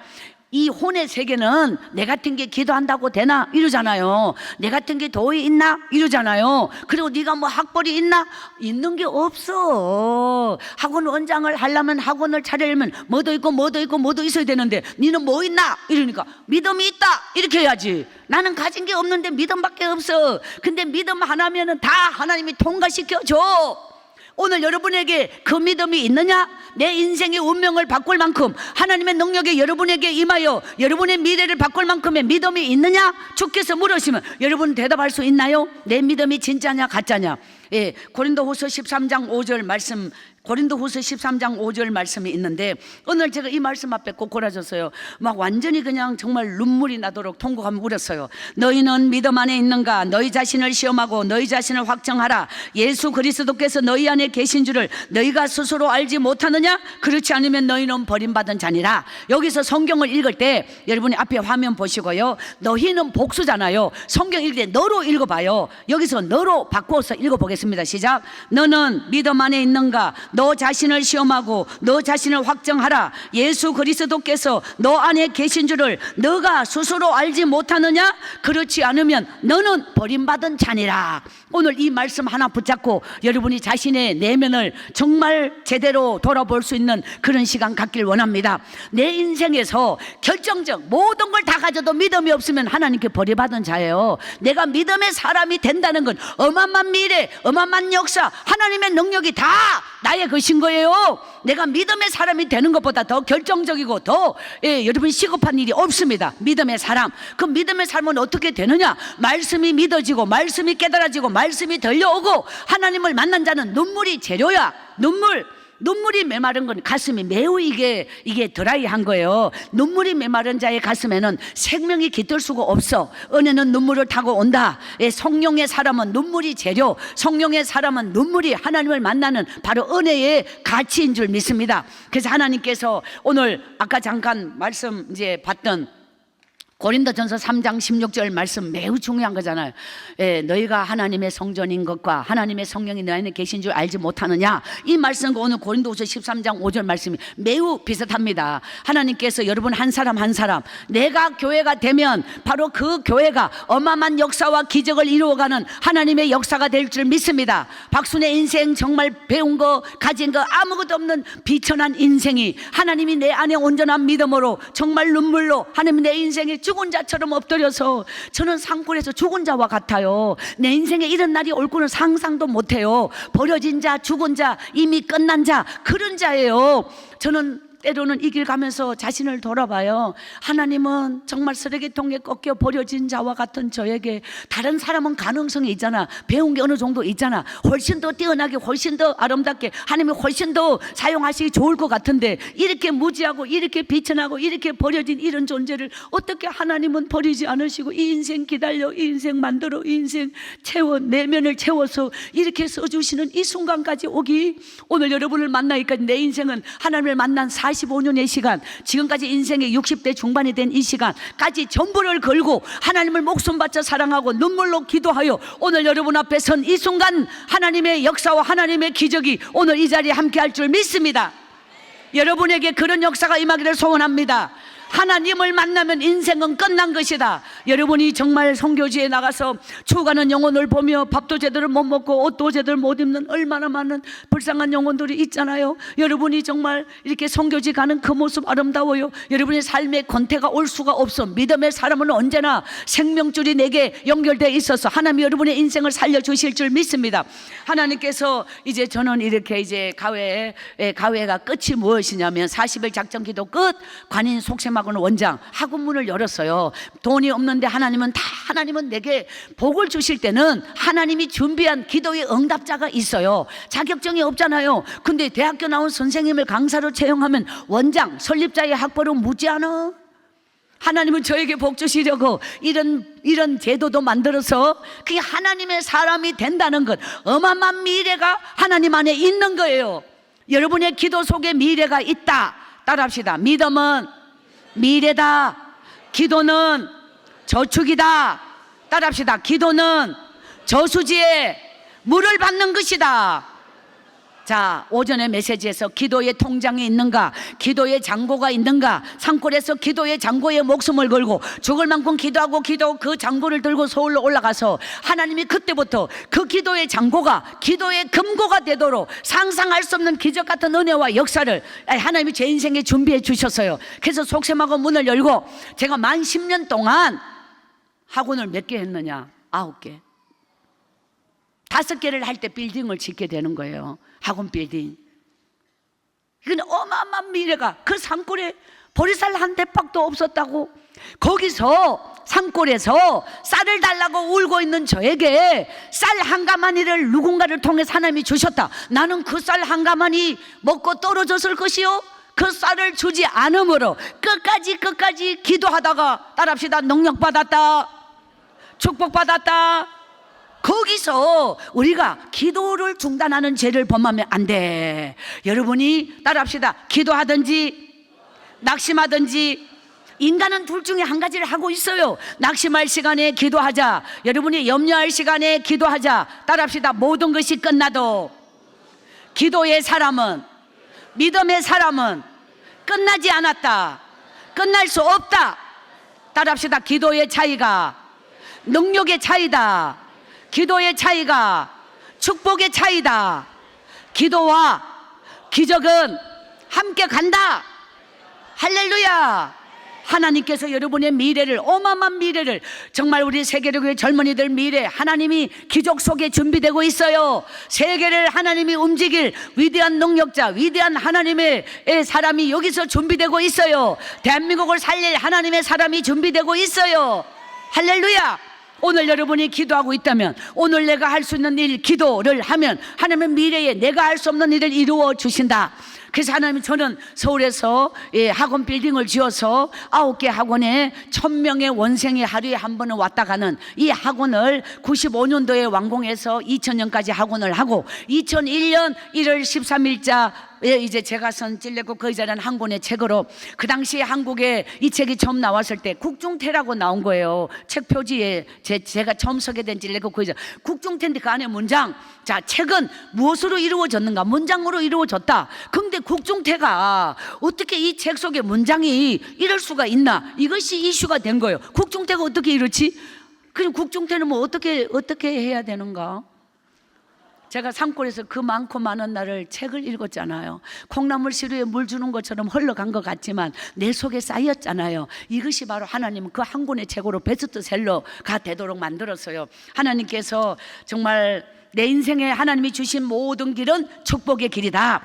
이 혼의 세계는 내 같은 게 기도한다고 되나 이러잖아요. 내 같은 게 도에 있나 이러잖아요. 그리고 네가 뭐 학벌이 있나? 있는 게 없어. 학원 원장을 하려면 학원을 차리려면 뭐도 있고 있어야 되는데 너는 뭐 있나? 이러니까 믿음이 있다 이렇게 해야지. 나는 가진 게 없는데 믿음밖에 없어. 근데 믿음 하나면은 다 하나님이 통과시켜줘. 오늘 여러분에게 그 믿음이 있느냐? 내 인생의 운명을 바꿀 만큼 하나님의 능력이 여러분에게 임하여 여러분의 미래를 바꿀 만큼의 믿음이 있느냐? 주께서 물으시면 여러분 대답할 수 있나요? 내 믿음이 진짜냐 가짜냐? 고린도후서 13장 5절 말씀, 고린도후서 13장 5절 말씀이 있는데 오늘 제가 이 말씀 앞에 꼭 골아줬어요. 막 완전히 그냥 정말 눈물이 나도록 통곡하며 울었어요. 너희는 믿음 안에 있는가? 너희 자신을 시험하고 너희 자신을 확정하라. 예수 그리스도께서 너희 안에 계신 줄을 너희가 스스로 알지 못하느냐? 그렇지 않으면 너희는 버림받은 자니라. 여기서 성경을 읽을 때 여러분이 앞에 화면 보시고요. 너희는 복수잖아요. 성경 읽을 때 너로 읽어봐요. 여기서 너로 바꿔서 읽어보겠습니다. 시작. 너는 믿음 안에 있는가? 너 자신을 시험하고 너 자신을 확정하라. 예수 그리스도께서 너 안에 계신 줄을 너가 스스로 알지 못하느냐? 그렇지 않으면 너는 버림받은 자니라. 오늘 이 말씀 하나 붙잡고 여러분이 자신의 내면을 정말 제대로 돌아볼 수 있는 그런 시간 갖길 원합니다. 내 인생에서 결정적 모든 걸 다 가져도 믿음이 없으면 하나님께 버림받은 자예요. 내가 믿음의 사람이 된다는 건 어마어마한 미래, 어마어마한 역사, 하나님의 능력이 다 나의 것인 거예요. 내가 믿음의 사람이 되는 것보다 더 결정적이고 더 여러분 시급한 일이 없습니다. 믿음의 사람. 그 믿음의 삶은 어떻게 되느냐? 말씀이 믿어지고 말씀이 깨달아지고 말씀이 들려오고 하나님을 만난 자는 눈물이 재료야. 눈물이 메마른 건 가슴이 매우 이게 드라이한 거예요. 눈물이 메마른 자의 가슴에는 생명이 깃들 수가 없어. 은혜는 눈물을 타고 온다. 성령의 사람은 눈물이 재료, 성령의 사람은 눈물이 하나님을 만나는 바로 은혜의 가치인 줄 믿습니다. 그래서 하나님께서 오늘 아까 잠깐 말씀 이제 봤던 고린도전서 3장 16절 말씀 매우 중요한 거잖아요. 너희가 하나님의 성전인 것과 하나님의 성령이 너 안에 계신 줄 알지 못하느냐? 이 말씀과 오늘 고린도후서 13장 5절 말씀이 매우 비슷합니다. 하나님께서 여러분 한 사람 한 사람 내가 교회가 되면 바로 그 교회가 어마어마한 역사와 기적을 이루어가는 하나님의 역사가 될 줄 믿습니다. 박순의 인생 정말 배운 거 가진 거 아무것도 없는 비천한 인생이 하나님이 내 안에 온전한 믿음으로 정말 눈물로 하나님 내 인생에 죽은 자처럼 엎드려서 저는 산골에서 죽은 자와 같아요. 내 인생에 이런 날이 올 거는 상상도 못해요. 버려진 자, 죽은 자, 이미 끝난 자, 그런 자예요. 저는 때로는 이 길 가면서 자신을 돌아봐요. 하나님은 정말 쓰레기통에 꺾여 버려진 자와 같은 저에게 다른 사람은 가능성이 있잖아. 배운 게 어느 정도 있잖아. 훨씬 더 뛰어나게 훨씬 더 아름답게 하나님이 훨씬 더 사용하시기 좋을 것 같은데 이렇게 무지하고 이렇게 비천하고 이렇게 버려진 이런 존재를 어떻게 하나님은 버리지 않으시고 이 인생 기다려 이 인생 만들어 이 인생 채워 내면을 채워서 이렇게 써주시는 이 순간까지 오기 오늘 여러분을 만나니까 내 인생은 하나님을 만난 45년의 시간 지금까지 인생의 60대 중반이 된 이 시간까지 전부를 걸고 하나님을 목숨 바쳐 사랑하고 눈물로 기도하여 오늘 여러분 앞에 선 이 순간 하나님의 역사와 하나님의 기적이 오늘 이 자리에 함께 할 줄 믿습니다. 여러분에게 그런 역사가 임하기를 소원합니다. 하나님을 만나면 인생은 끝난 것이다. 여러분이 정말 선교지에 나가서 죽어가는 영혼을 보며 밥도 제대로 못 먹고 옷도 제대로 못 입는 얼마나 많은 불쌍한 영혼들이 있잖아요. 여러분이 정말 이렇게 선교지 가는 그 모습 아름다워요. 여러분의 삶에 권태가 올 수가 없어. 믿음의 사람은 언제나 생명줄이 내게 연결되어 있어서 하나님이 여러분의 인생을 살려주실 줄 믿습니다. 하나님께서 이제 저는 이렇게 이제 가회가 끝이 무엇이냐면 40일 작전기도 끝 관인 속셈 하고는 원장 학원문을 열었어요. 돈이 없는데 하나님은 내게 복을 주실 때는 하나님이 준비한 기도의 응답자가 있어요. 자격증이 없잖아요. 근데 대학교 나온 선생님을 강사로 채용하면 원장 설립자의 학벌은 묻지 않아. 하나님은 저에게 복 주시려고 이런 제도도 만들어서 그게 하나님의 사람이 된다는 것 어마어마한 미래가 하나님 안에 있는 거예요. 여러분의 기도 속에 미래가 있다. 따라합시다. 믿음은 미래다. 기도는 저축이다. 따라합시다. 기도는 저수지에 물을 받는 것이다. 자, 오전에 메시지에서 기도의 통장이 있는가, 기도의 잔고가 있는가, 산골에서 기도의 잔고에 목숨을 걸고 죽을 만큼 기도하고 그 잔고를 들고 서울로 올라가서 하나님이 그때부터 그 기도의 잔고가 기도의 금고가 되도록 상상할 수 없는 기적 같은 은혜와 역사를 하나님이 제 인생에 준비해 주셨어요. 그래서 속셈하고 문을 열고 제가 만 10년 동안 학원을 몇 개 했느냐? 9개. 5개를 할 때 빌딩을 짓게 되는 거예요. 학원 빌딩. 이건 어마어마한 미래가 그 산골에 보리쌀 한 대박도 없었다고 거기서 산골에서 쌀을 달라고 울고 있는 저에게 쌀 한 가마니를 누군가를 통해서 하나님이 주셨다. 나는 그 쌀 한 가마니 먹고 떨어졌을 것이요 그 쌀을 주지 않으므로 끝까지 기도하다가 따라합시다. 능력받았다. 축복받았다. 거기서 우리가 기도를 중단하는 죄를 범하면 안 돼. 여러분이 따라합시다. 기도하든지 낙심하든지 인간은 둘 중에 한 가지를 하고 있어요. 낙심할 시간에 기도하자. 여러분이 염려할 시간에 기도하자. 따라합시다. 모든 것이 끝나도 기도의 사람은, 믿음의 사람은 끝나지 않았다. 끝날 수 없다. 따라합시다. 기도의 차이가 능력의 차이다. 기도의 차이가 축복의 차이다. 기도와 기적은 함께 간다. 할렐루야. 하나님께서 여러분의 미래를, 어마어마한 미래를, 정말 우리 세계교회 젊은이들 미래 하나님이 기적 속에 준비되고 있어요. 세계를 하나님이 움직일 위대한 능력자, 위대한 하나님의 사람이 여기서 준비되고 있어요. 대한민국을 살릴 하나님의 사람이 준비되고 있어요. 할렐루야. 오늘 여러분이 기도하고 있다면, 오늘 내가 할 수 있는 일 기도를 하면 하나님은 미래에 내가 할 수 없는 일을 이루어 주신다. 그래서 하나님, 저는 서울에서 학원 빌딩을 지어서 9개 학원에 1000명의 원생이 하루에 한 번은 왔다 가는 이 학원을 95년도에 완공해서 2000년까지 학원을 하고, 2001년 1월 13일자 이제 제가 선 찔레고 그 자라는 한 권의 책으로, 그 당시에 한국에 이 책이 처음 나왔을 때 국중태라고 나온 거예요. 책 표지에 제가 처음 소개된 찔레고 그 자 국중태인데 그 안에 문장, 자, 책은 무엇으로 이루어졌는가? 문장으로 이루어졌다. 근데 국중태가 어떻게 이 책 속에 문장이 이럴 수가 있나? 이것이 이슈가 된 거예요. 국중태가 어떻게 이렇지? 그럼 국중태는 뭐 어떻게 해야 되는가? 제가 산골에서 그 많고 많은 날을 책을 읽었잖아요. 콩나물 시루에 물 주는 것처럼 흘러간 것 같지만 내 속에 쌓였잖아요. 이것이 바로 하나님은 그 한 권의 책으로 베스트셀러가 되도록 만들었어요. 하나님께서 정말 내 인생에 하나님이 주신 모든 길은 축복의 길이다.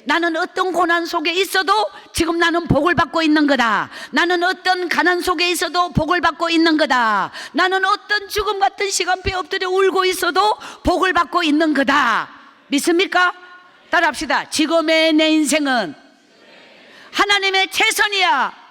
나는 어떤 고난 속에 있어도 지금 나는 복을 받고 있는 거다. 나는 어떤 가난 속에 있어도 복을 받고 있는 거다. 나는 어떤 죽음 같은 시간표에 엎드려 울고 있어도 복을 받고 있는 거다. 믿습니까? 따라합시다. 지금의 내 인생은 하나님의 최선이야.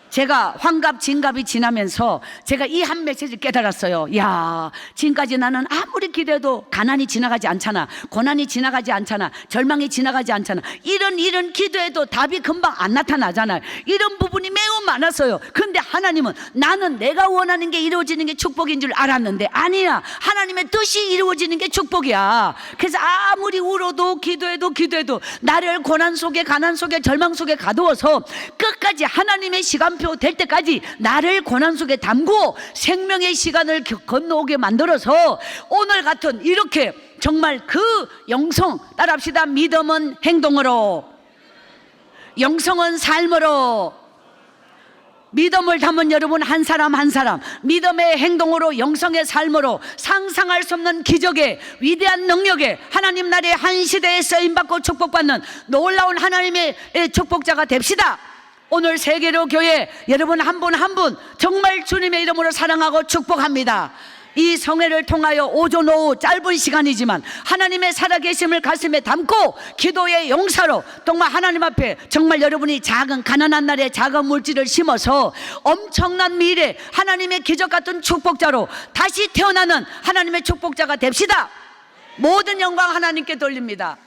제가 환갑 진갑이 지나면서 제가 이 한 메시지를 깨달았어요. 야, 지금까지 나는 아무리 기도해도 가난이 지나가지 않잖아, 고난이 지나가지 않잖아, 절망이 지나가지 않잖아, 이런 기도해도 답이 금방 안 나타나잖아요. 이런 부분이 매우 많았어요. 근데 하나님은, 나는 내가 원하는 게 이루어지는 게 축복인 줄 알았는데 아니야, 하나님의 뜻이 이루어지는 게 축복이야. 그래서 아무리 울어도 기도해도 나를 고난 속에, 가난 속에, 절망 속에 가두어서 끝까지 하나님의 시간표 될 때까지 나를 고난 속에 담고 생명의 시간을 건너오게 만들어서 오늘 같은 이렇게 정말 그 영성, 따라합시다. 믿음은 행동으로, 영성은 삶으로. 믿음을 담은 여러분 한 사람 한 사람, 믿음의 행동으로, 영성의 삶으로 상상할 수 없는 기적의 위대한 능력에 하나님 나라의 한 시대에 쓰임받고 축복받는 놀라운 하나님의 축복자가 됩시다. 오늘 세계로 교회 여러분 한 분 한 분 정말 주님의 이름으로 사랑하고 축복합니다. 이 성회를 통하여 오전 오후 짧은 시간이지만 하나님의 살아계심을 가슴에 담고 기도의 용사로 정말 하나님 앞에 정말 여러분이 작은 가난한 날에 작은 물질을 심어서 엄청난 미래 하나님의 기적 같은 축복자로 다시 태어나는 하나님의 축복자가 됩시다. 모든 영광 하나님께 돌립니다.